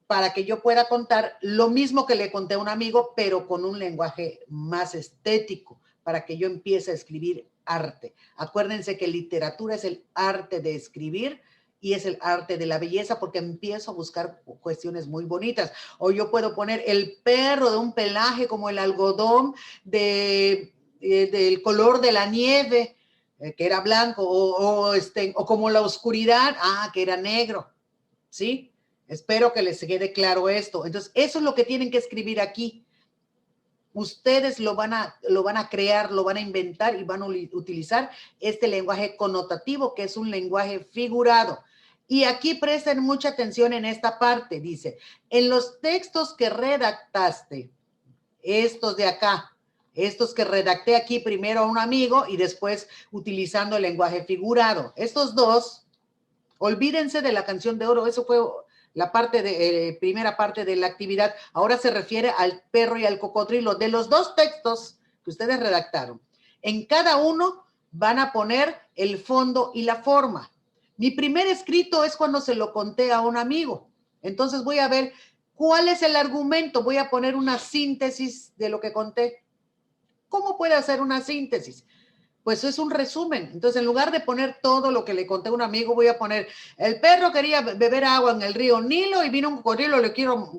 para que yo pueda contar lo mismo que le conté a un amigo, pero con un lenguaje más estético, para que yo empiece a escribir arte. Acuérdense que literatura es el arte de escribir y es el arte de la belleza, porque empiezo a buscar cuestiones muy bonitas. O yo puedo poner el perro de un pelaje como el algodón, del color de la nieve, que era blanco, o como la oscuridad, que era negro, ¿sí? Espero que les quede claro esto. Entonces, eso es lo que tienen que escribir aquí. Ustedes lo van a crear, lo van a inventar y van a utilizar este lenguaje connotativo, que es un lenguaje figurado. Y aquí presten mucha atención en esta parte. Dice, en los textos que redactaste, estos de acá, estos que redacté aquí primero a un amigo y después utilizando el lenguaje figurado. Estos dos, olvídense de la canción de oro, eso fue la primera parte de la actividad. Ahora se refiere al perro y al cocodrilo. De los dos textos que ustedes redactaron, en cada uno van a poner el fondo y la forma. Mi primer escrito es cuando se lo conté a un amigo. Entonces voy a ver cuál es el argumento. Voy a poner una síntesis de lo que conté. ¿Cómo puede hacer una síntesis? Pues es un resumen. Entonces, en lugar de poner todo lo que le conté a un amigo, voy a poner, el perro quería beber agua en el río Nilo y vino un cocodrilo,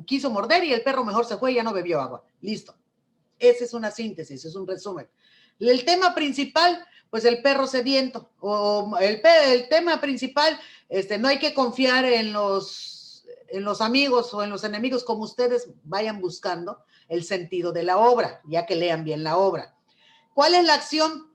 quiso morder y el perro mejor se fue y ya no bebió agua. Listo. Esa es una síntesis, es un resumen. El tema principal, pues el perro sediento. O el tema principal, no hay que confiar en los amigos o en los enemigos, como ustedes vayan buscando el sentido de la obra, ya que lean bien la obra. ¿Cuál es la acción?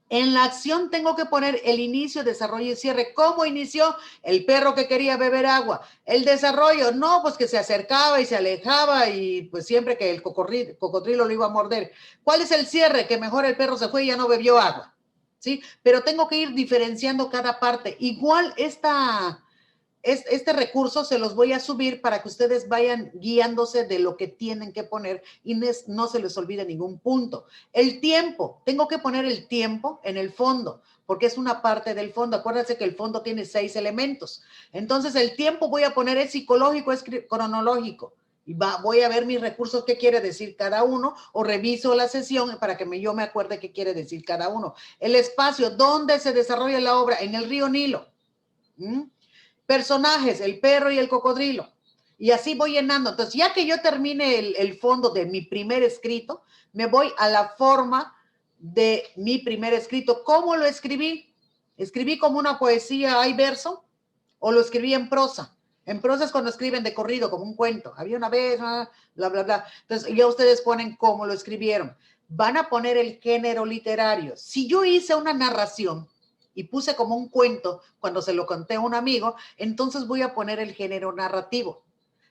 En la acción tengo que poner el inicio, desarrollo y cierre. ¿Cómo inició? El perro que quería beber agua. El desarrollo, no, pues que se acercaba y se alejaba y pues siempre que el cocodrilo lo iba a morder. ¿Cuál es el cierre? Que mejor el perro se fue y ya no bebió agua. ¿Sí? Pero tengo que ir diferenciando cada parte. Igual este recurso se los voy a subir para que ustedes vayan guiándose de lo que tienen que poner y no se les olvide ningún punto. El tiempo, tengo que poner el tiempo en el fondo, porque es una parte del fondo. Acuérdense que el fondo tiene 6 elementos. Entonces, el tiempo voy a poner es psicológico, es cronológico. Y voy a ver mis recursos, qué quiere decir cada uno, o reviso la sesión para que yo me acuerde qué quiere decir cada uno. El espacio, ¿dónde se desarrolla la obra? En el río Nilo. Personajes, el perro y el cocodrilo. Y así voy llenando. Entonces, ya que yo termine el fondo de mi primer escrito, me voy a la forma de mi primer escrito. ¿Cómo lo escribí? ¿Escribí como una poesía, hay verso? ¿O lo escribí en prosa? En prosa es cuando escriben de corrido, como un cuento. Había una vez, bla, bla, bla. Entonces, ya ustedes ponen cómo lo escribieron. Van a poner el género literario. Si yo hice una narración y puse como un cuento cuando se lo conté a un amigo, entonces voy a poner el género narrativo.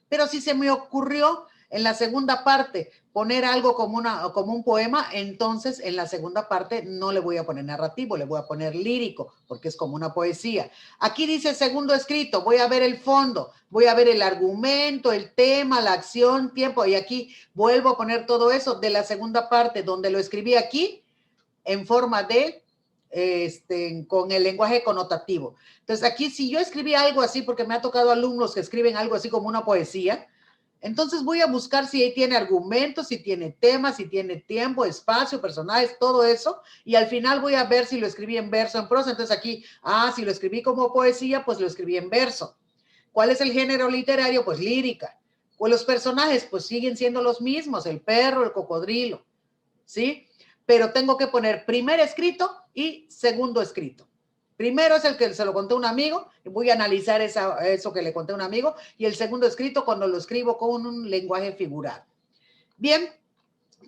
Pero si se me ocurrió en la segunda parte poner algo como un poema, entonces en la segunda parte no le voy a poner narrativo, le voy a poner lírico, porque es como una poesía. Aquí dice segundo escrito, voy a ver el fondo, voy a ver el argumento, el tema, la acción, tiempo, y aquí vuelvo a poner todo eso de la segunda parte, donde lo escribí aquí en forma de con el lenguaje connotativo. Entonces, aquí si yo escribí algo así, porque me ha tocado alumnos que escriben algo así como una poesía, entonces voy a buscar si ahí tiene argumentos, si tiene temas, si tiene tiempo, espacio, personajes, todo eso, y al final voy a ver si lo escribí en verso o en prosa. Entonces aquí, si lo escribí como poesía, pues lo escribí en verso. ¿Cuál es el género literario? Pues lírica. Pues los personajes, pues siguen siendo los mismos, el perro, el cocodrilo, ¿sí? Pero tengo que poner primer escrito y segundo escrito. Primero es el que se lo conté a un amigo, voy a analizar eso que le conté a un amigo, y el segundo escrito cuando lo escribo con un lenguaje figurado. Bien,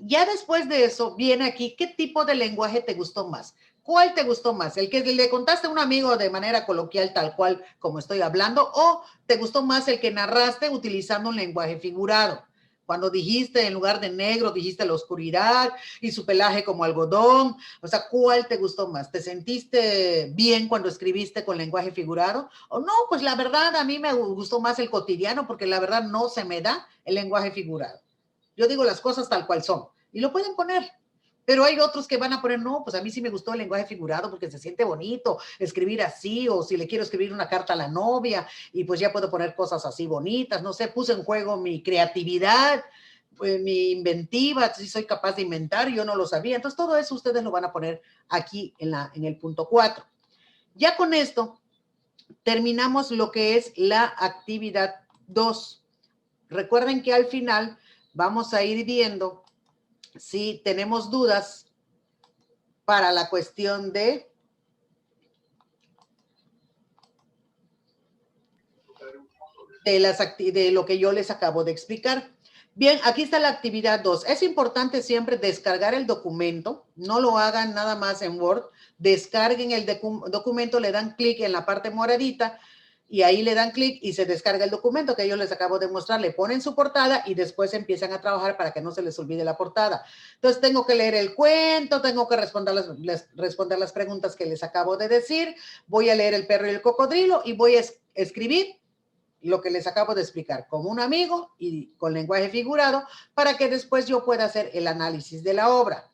ya después de eso viene aquí, ¿qué tipo de lenguaje te gustó más? ¿Cuál te gustó más? ¿El que le contaste a un amigo de manera coloquial, tal cual como estoy hablando, o te gustó más el que narraste utilizando un lenguaje figurado? Cuando dijiste, en lugar de negro, dijiste la oscuridad y su pelaje como algodón. O sea, ¿cuál te gustó más? ¿Te sentiste bien cuando escribiste con lenguaje figurado? O no, pues la verdad a mí me gustó más el cotidiano porque la verdad no se me da el lenguaje figurado. Yo digo las cosas tal cual son y lo pueden poner. Pero hay otros que van a poner, no, pues a mí sí me gustó el lenguaje figurado porque se siente bonito escribir así, o si le quiero escribir una carta a la novia y pues ya puedo poner cosas así bonitas, no sé, puse en juego mi creatividad, pues, mi inventiva, si soy capaz de inventar, yo no lo sabía. Entonces todo eso ustedes lo van a poner aquí en el punto 4. Ya con esto terminamos lo que es la actividad 2. Recuerden que al final vamos a ir viendo si tenemos dudas para la cuestión de lo que yo les acabo de explicar. Bien, aquí está la actividad 2. Es importante siempre descargar el documento. No lo hagan nada más en Word. Descarguen el documento, le dan clic en la parte moradita y ahí le dan clic y se descarga el documento que yo les acabo de mostrar. Le ponen su portada y después empiezan a trabajar para que no se les olvide la portada. Entonces tengo que leer el cuento, tengo que responder las preguntas que les acabo de decir. Voy a leer El perro y el cocodrilo y voy a escribir lo que les acabo de explicar como un amigo y con lenguaje figurado para que después yo pueda hacer el análisis de la obra.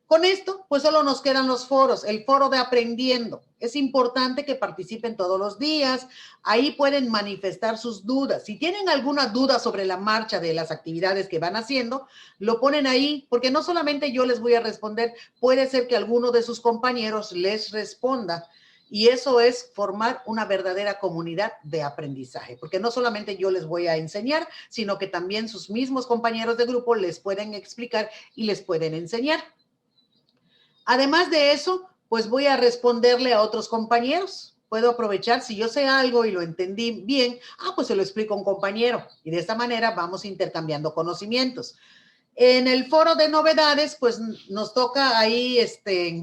Con esto, pues solo nos quedan los foros, el foro de aprendiendo. Es importante que participen todos los días. Ahí pueden manifestar sus dudas. Si tienen alguna duda sobre la marcha de las actividades que van haciendo, lo ponen ahí, porque no solamente yo les voy a responder, puede ser que alguno de sus compañeros les responda. Y eso es formar una verdadera comunidad de aprendizaje, porque no solamente yo les voy a enseñar, sino que también sus mismos compañeros de grupo les pueden explicar y les pueden enseñar. Además de eso, pues voy a responderle a otros compañeros. Puedo aprovechar, si yo sé algo y lo entendí bien, pues se lo explico a un compañero. Y de esta manera vamos intercambiando conocimientos. En el foro de novedades, pues nos toca ahí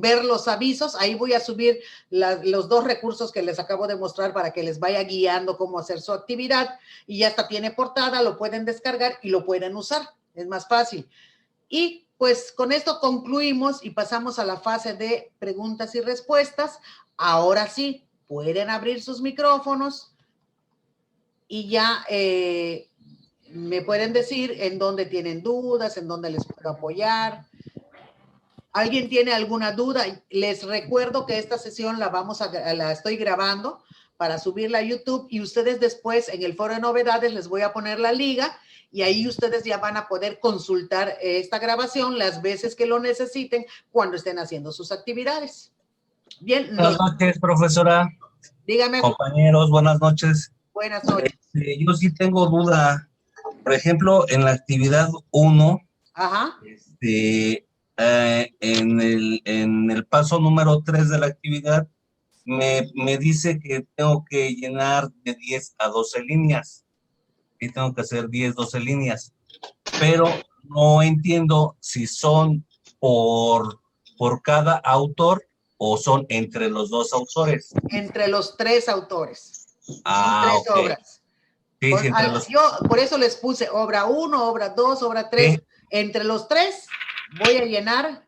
ver los avisos. Ahí voy a subir los 2 recursos que les acabo de mostrar para que les vaya guiando cómo hacer su actividad. Y ya hasta tiene portada, lo pueden descargar y lo pueden usar. Es más fácil. Y pues con esto concluimos y pasamos a la fase de preguntas y respuestas. Ahora sí, pueden abrir sus micrófonos y ya me pueden decir en dónde tienen dudas, en dónde les puedo apoyar. ¿Alguien tiene alguna duda? Les recuerdo que esta sesión la estoy grabando para subirla a YouTube y ustedes después en el foro de novedades les voy a poner la liga y ahí ustedes ya van a poder consultar esta grabación las veces que lo necesiten cuando estén haciendo sus actividades. Bien. Buenas noches, profesora. Dígame. Compañeros, buenas noches. Buenas noches. Yo sí tengo duda. Por ejemplo, en la actividad 1, en el paso número 3 de la actividad, me dice que tengo que llenar de 10 a 12 líneas. Y tengo que hacer 10, 12 líneas. Pero no entiendo si son por cada autor o son entre los 2 autores. Entre los 3 autores. Son 3 okay. obras. Sí, Yo por eso les puse obra 1, obra 2, obra 3. ¿Sí? Entre los 3 voy a llenar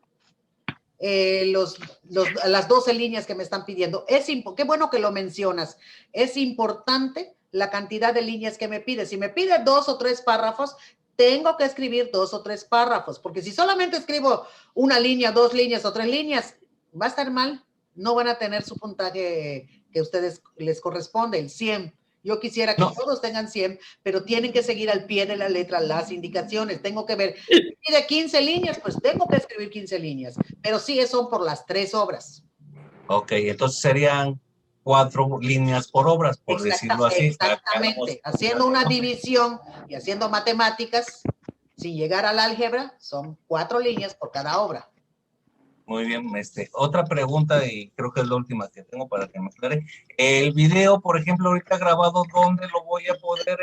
las 12 líneas que me están pidiendo. Qué bueno que lo mencionas. Es importante la cantidad de líneas que me pide. Si me pide 2 o 3 párrafos, tengo que escribir 2 o 3 párrafos, porque si solamente escribo 1 línea, 2 líneas o 3 líneas, va a estar mal. No van a tener su puntaje que a ustedes les corresponde, el 100. Yo quisiera que todos tengan 100, pero tienen que seguir al pie de la letra las indicaciones. Tengo que ver, si pide 15 líneas, pues tengo que escribir 15 líneas. Pero sí, son por las 3 obras. Ok, entonces serían 4 líneas por obras, por decirlo así. Exactamente. Haciendo una división y haciendo matemáticas, sin llegar al álgebra, son 4 líneas por cada obra. Muy bien, otra pregunta y creo que es la última que tengo para que me aclare. El video, por ejemplo, ahorita grabado, ¿dónde lo voy a poder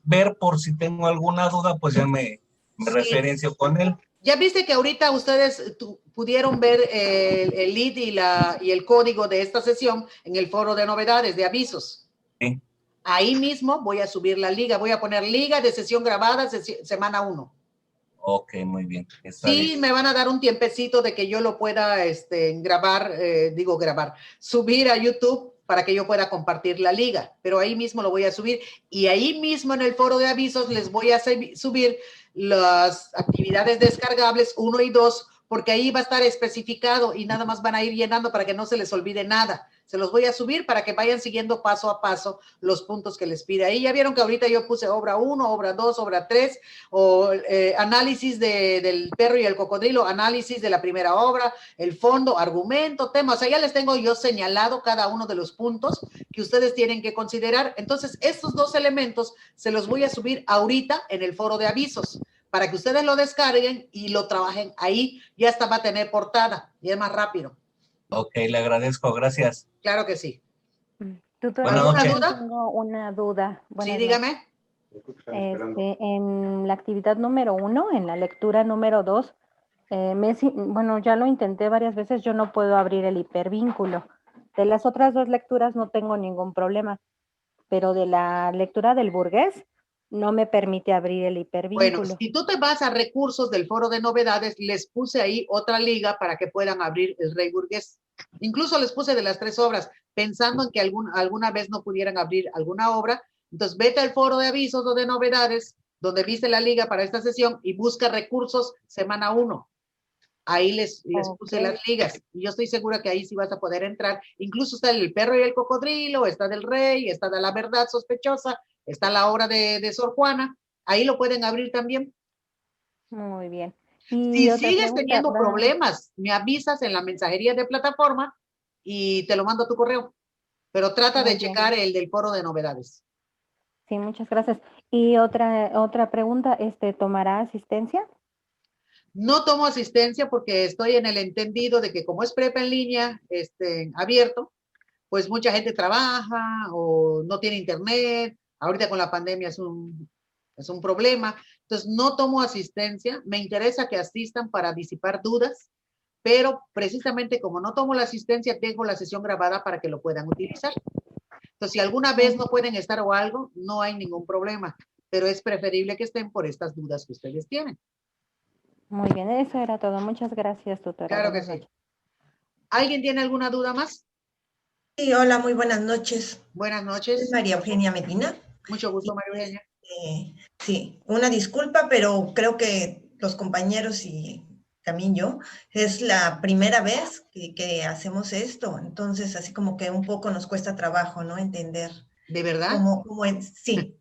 ver por si tengo alguna duda? Pues ya me Sí. referencio con él. Ya viste que ahorita ustedes pudieron ver el lead y el código de esta sesión en el foro de novedades, de avisos. Sí. Ahí mismo voy a subir la liga, voy a poner liga de sesión grabada, semana 1. Ok, muy bien. Sí, bien. me van a dar un tiempecito de que yo lo pueda subir a YouTube para que yo pueda compartir la liga, pero ahí mismo lo voy a subir y ahí mismo en el foro de avisos les voy a subir las actividades descargables 1 y 2, porque ahí va a estar especificado y nada más van a ir llenando para que no se les olvide nada. Se los voy a subir para que vayan siguiendo paso a paso los puntos que les pide. Ahí ya vieron que ahorita yo puse obra 1, obra 2, obra 3, o análisis del perro y el cocodrilo, análisis de la primera obra, el fondo, argumento, tema. O sea, ya les tengo yo señalado cada uno de los puntos que ustedes tienen que considerar. Entonces, estos 2 elementos se los voy a subir ahorita en el foro de avisos para que ustedes lo descarguen y lo trabajen ahí. Ya hasta va a tener portada y es más rápido. Ok, le agradezco, gracias. Claro que sí. Tutora, ¿Alguna duda? Tengo una duda. Sí, dígame. En la actividad número 1, en la lectura número 2, bueno, ya lo intenté varias veces, yo no puedo abrir el hipervínculo. De las otras 2 lecturas no tengo ningún problema, pero de la lectura del burgués no me permite abrir el hipervínculo. Bueno, si tú te vas a recursos del foro de novedades, les puse ahí otra liga para que puedan abrir el Rey Burgués. Incluso les puse de las 3 obras, pensando en que alguna vez no pudieran abrir alguna obra. Entonces, vete al foro de avisos o de novedades, donde viste la liga para esta sesión y busca recursos semana 1. Ahí les puse las ligas. Y yo estoy segura que ahí sí vas a poder entrar. Incluso está el perro y el cocodrilo, está del rey, está de la verdad sospechosa, está la obra de Sor Juana. Ahí lo pueden abrir también. Muy bien. Si sigues teniendo problemas, me avisas en la mensajería de plataforma y te lo mando a tu correo. Pero trata de checar el del foro de novedades. Sí, muchas gracias. Y otra pregunta, ¿tomará asistencia? No tomo asistencia porque estoy en el entendido de que como es prepa en línea, abierto, pues mucha gente trabaja o no tiene internet. Ahorita con la pandemia es un problema. Entonces, no tomo asistencia. Me interesa que asistan para disipar dudas, pero precisamente como no tomo la asistencia, dejo la sesión grabada para que lo puedan utilizar. Entonces, si alguna vez no pueden estar o algo, no hay ningún problema, pero es preferible que estén por estas dudas que ustedes tienen. Muy bien, eso era todo. Muchas gracias, tutora. Claro que sí. ¿Alguien tiene alguna duda más? Sí, hola, muy buenas noches. Buenas noches. Soy María Eugenia Medina. Mucho gusto, María Eugenia. Sí, una disculpa, pero creo que los compañeros y también yo, es la primera vez que hacemos esto, entonces así como que un poco nos cuesta trabajo, ¿no? Entender. ¿De verdad? Sí.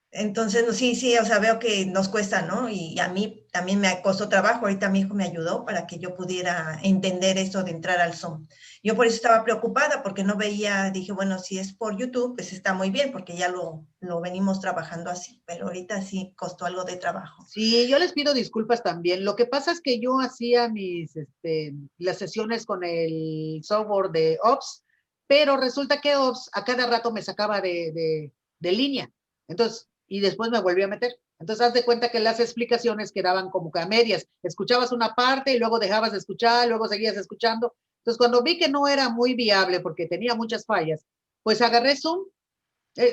Entonces, sí, o sea, veo que nos cuesta, ¿no? Y a mí también me costó trabajo, ahorita mi hijo me ayudó para que yo pudiera entender esto de entrar al Zoom. Yo por eso estaba preocupada, porque no veía, dije, bueno, si es por YouTube, pues está muy bien, porque ya lo venimos trabajando así, pero ahorita sí costó algo de trabajo. Sí, yo les pido disculpas también. Lo que pasa es que yo hacía las sesiones con el software de Ops, pero resulta que Ops a cada rato me sacaba de línea. Entonces, y después me volví a meter. Entonces, haz de cuenta que las explicaciones quedaban como que a medias. Escuchabas una parte y luego dejabas de escuchar, luego seguías escuchando. Entonces, cuando vi que no era muy viable porque tenía muchas fallas, pues agarré Zoom.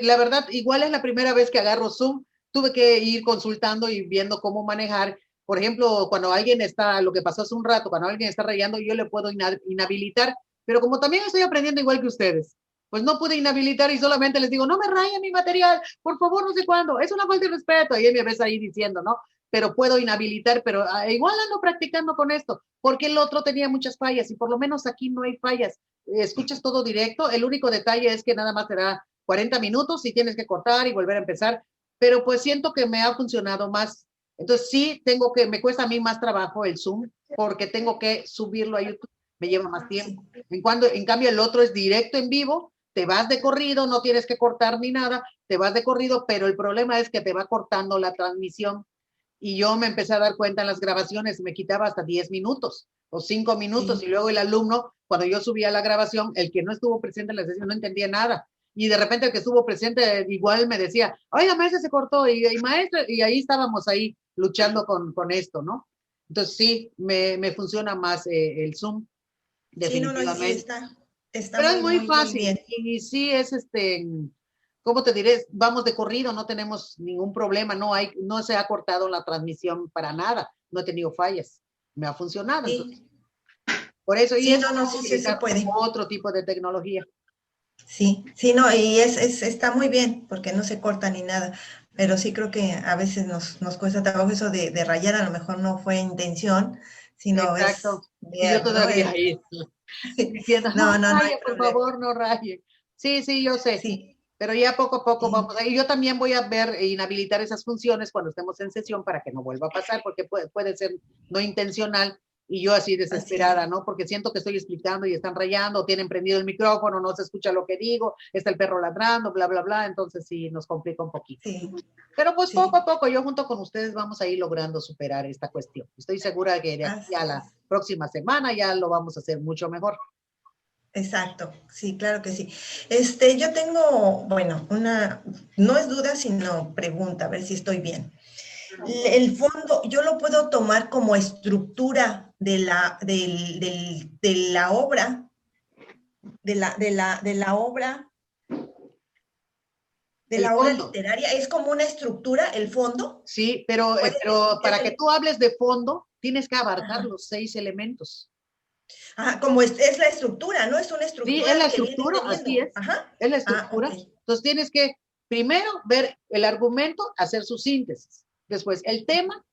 La verdad, igual es la primera vez que agarro Zoom. Tuve que ir consultando y viendo cómo manejar. Por ejemplo, cuando alguien está, lo que pasó hace un rato, cuando alguien está rayando, yo le puedo inhabilitar. Pero como también estoy aprendiendo igual que ustedes, pues no pude inhabilitar y solamente les digo, no me rayen mi material, por favor, no sé cuándo. Es una falta de respeto. Y él me ves ahí diciendo, ¿no? Pero puedo inhabilitar, pero igual ando practicando con esto, porque el otro tenía muchas fallas y por lo menos aquí no hay fallas. Escuchas todo directo. El único detalle es que nada más te da 40 minutos y tienes que cortar y volver a empezar, pero pues siento que me ha funcionado más. Entonces sí, me cuesta a mí más trabajo el Zoom porque tengo que subirlo a YouTube, me lleva más tiempo. En cambio el otro es directo en vivo, te vas de corrido, no tienes que cortar ni nada, te vas de corrido, pero el problema es que te va cortando la transmisión. Y yo me empecé a dar cuenta en las grabaciones, me quitaba hasta 10 minutos. o 5 minutos, Sí. y luego el alumno, cuando yo subía la grabación, el que no estuvo presente en la sesión no entendía nada. Y de repente el que estuvo presente igual me decía, oiga, maestra, se cortó, y maestra, y ahí estábamos ahí luchando con esto, ¿no? Entonces sí, me funciona más el Zoom, Sí, no, no, sí definitivamente. está Pero es muy, muy muy, muy fácil bien. y sí es ¿cómo te diré? Vamos de corrido, no tenemos ningún problema, no se ha cortado la transmisión para nada, no he tenido fallas, me ha funcionado, entonces, Sí, por eso, y sí, eso no, no, no sí, sí se utilizar puede. otro tipo de tecnología. Sí, sí, no, y está muy bien, porque no se corta ni nada, pero sí creo que a veces nos cuesta trabajo eso de rayar, a lo mejor no fue intención, sino es Exacto. Y yo ver, ¿no? todavía ahí diciendo, No, no, no hay raye, por problema. favor, no raye. Sí, sí, yo sé. Sí, Pero ya poco a poco sí, vamos. Y yo también voy a ver e inhabilitar esas funciones cuando estemos en sesión para que no vuelva a pasar, porque puede ser no intencional y yo así así es. desesperada, ¿no? Porque siento que estoy explicando y están rayando, o tienen prendido el micrófono, no se escucha lo que digo, está el perro ladrando, bla, bla, bla. Entonces sí, nos complica un poquito. Sí, Pero pues poco sí, a poco, yo junto con ustedes vamos a ir logrando superar esta cuestión. Estoy segura de que de aquí a así la es. próxima semana ya lo vamos a hacer mucho mejor. Exacto, sí, claro que sí. Yo tengo, bueno, no es duda, sino pregunta, a ver si estoy bien. El fondo, yo lo puedo tomar como estructura de la obra, de El la obra fondo, literaria. ¿Es como una estructura, el fondo? sí, Puede pero ser para que tú hables de fondo, tienes que abarcar ajá. los 6 elementos. Ajá, como es la estructura, ¿no? Es una Sí, es la estructura que viene estructura, así teniendo. es. Ajá. Es la Ah, ok. estructura. Entonces tienes que primero ver el argumento, hacer su síntesis. Después el tema,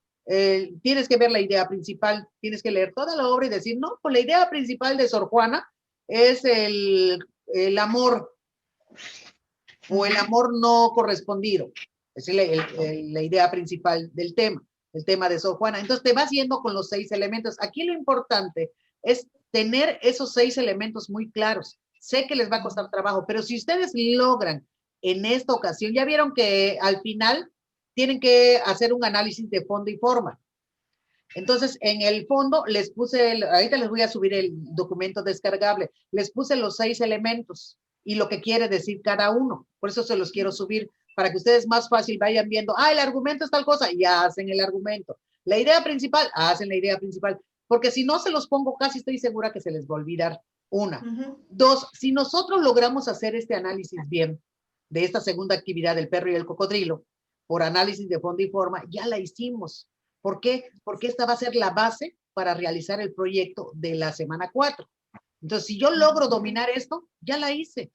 tienes que ver la idea principal, tienes que leer toda la obra y decir, no, pues la idea principal de Sor Juana es el amor o el amor no correspondido. Esa es la idea principal del tema, el tema de Sor Juana. Entonces te vas yendo con los 6 elementos. Aquí lo importante es tener esos 6 elementos muy claros. Sé que les va a costar trabajo, pero si ustedes logran en esta ocasión, ya vieron que al final tienen que hacer un análisis de fondo y forma. Entonces, en el fondo les puse, ahorita les voy a subir el documento descargable, les puse los 6 elementos y lo que quiere decir cada uno. Por eso se los quiero subir para que ustedes más fácil vayan viendo, el argumento es tal cosa, ya hacen el argumento. La idea principal, hacen la idea principal. Porque si no se los pongo, casi estoy segura que se les va a olvidar. Una. Dos, si nosotros logramos hacer este análisis bien de esta segunda actividad del perro y el cocodrilo, por análisis de fondo y forma, ya la hicimos. ¿Por qué? Porque esta va a ser la base para realizar el proyecto de la semana 4. Entonces, si yo logro dominar esto, ya la hice.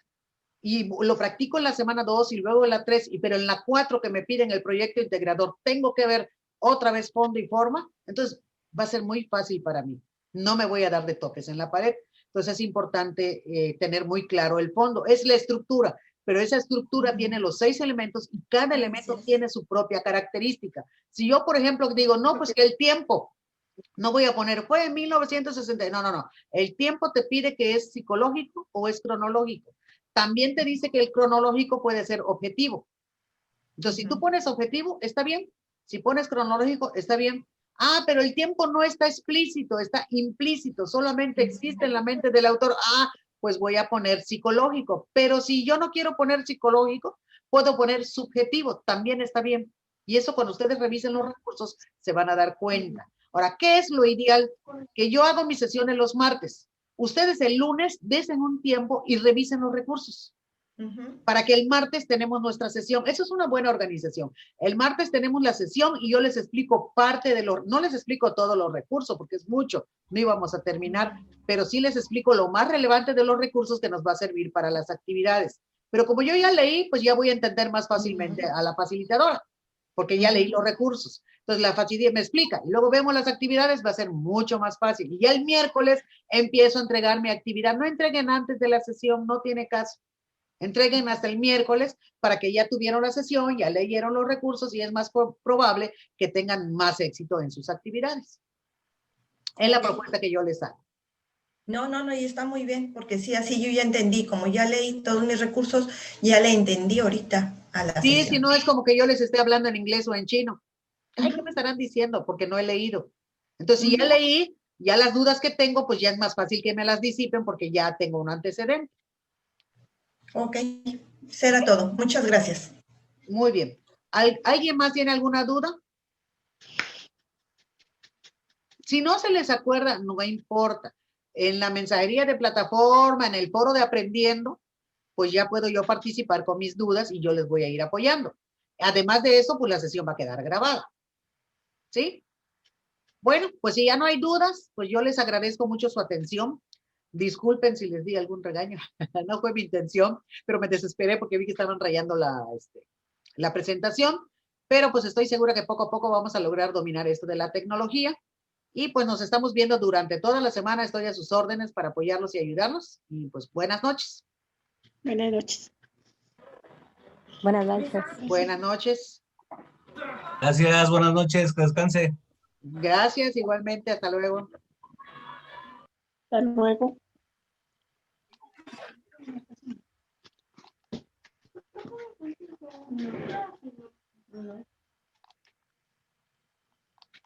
Y lo practico en la semana 2 y luego en la 3, pero en la 4 que me piden el proyecto integrador, tengo que ver otra vez fondo y forma. Entonces, va a ser muy fácil para mí. No me voy a dar de toques en la pared. Entonces, es importante tener muy claro el fondo. Es la estructura, pero esa estructura tiene los 6 elementos y cada elemento tiene su propia característica. Si yo, por ejemplo, digo, no, pues que el tiempo, no voy a poner, fue en 1960, no. El tiempo te pide que es psicológico o es cronológico. También te dice que el cronológico puede ser objetivo. Entonces, si tú pones objetivo, está bien. Si pones cronológico, está bien. Pero el tiempo no está explícito, está implícito, solamente existe en la mente del autor. Pues voy a poner psicológico. Pero si yo no quiero poner psicológico, puedo poner subjetivo, también está bien. Y eso cuando ustedes revisen los recursos se van a dar cuenta. Ahora, ¿qué es lo ideal? Que yo hago mis sesiones los martes. Ustedes el lunes desen un tiempo y revisen los recursos. Para que el martes tenemos nuestra sesión. Eso es una buena organización. El martes tenemos la sesión y yo les explico parte de los, no les explico todos los recursos porque es mucho, no íbamos a terminar, pero sí les explico lo más relevante de los recursos que nos va a servir para las actividades. Pero como yo ya leí, pues ya voy a entender más fácilmente a la facilitadora, porque ya leí los recursos. Entonces la facilidad me explica. Y luego vemos las actividades, va a ser mucho más fácil. Y ya el miércoles empiezo a entregar mi actividad. No entreguen antes de la sesión, no tiene caso. Entreguen hasta el miércoles para que ya tuvieron la sesión, ya leyeron los recursos y es más probable que tengan más éxito en sus actividades. Es la propuesta que yo les hago. No, y está muy bien, porque sí, así yo ya entendí, como ya leí todos mis recursos, ya le entendí ahorita a la Sí, sesión. si no es como que yo les esté hablando en inglés o en chino. ¿Qué me estarán diciendo? Porque no he leído. Entonces, si ya leí, Ya las dudas que tengo, pues ya es más fácil que me las disipen porque ya tengo un antecedente. Ok, será todo. Muchas gracias. Muy bien. ¿Alguien más tiene alguna duda? Si no se les acuerda, no importa. En la mensajería de plataforma, en el foro de Aprendiendo, pues ya puedo yo participar con mis dudas y yo les voy a ir apoyando. Además de eso, pues la sesión va a quedar grabada. ¿Sí? Bueno, pues si ya no hay dudas, pues yo les agradezco mucho su atención. Disculpen si les di algún regaño. No fue mi intención, pero me desesperé porque vi que estaban rayando la presentación. Pero pues estoy segura que poco a poco vamos a lograr dominar esto de la tecnología. Y pues nos estamos viendo durante toda la semana. Estoy a sus órdenes para apoyarlos y ayudarlos. Y pues buenas noches. Buenas noches. Buenas noches. Buenas noches. Gracias, buenas noches, que descanse. Gracias, igualmente. Hasta luego. Hasta luego.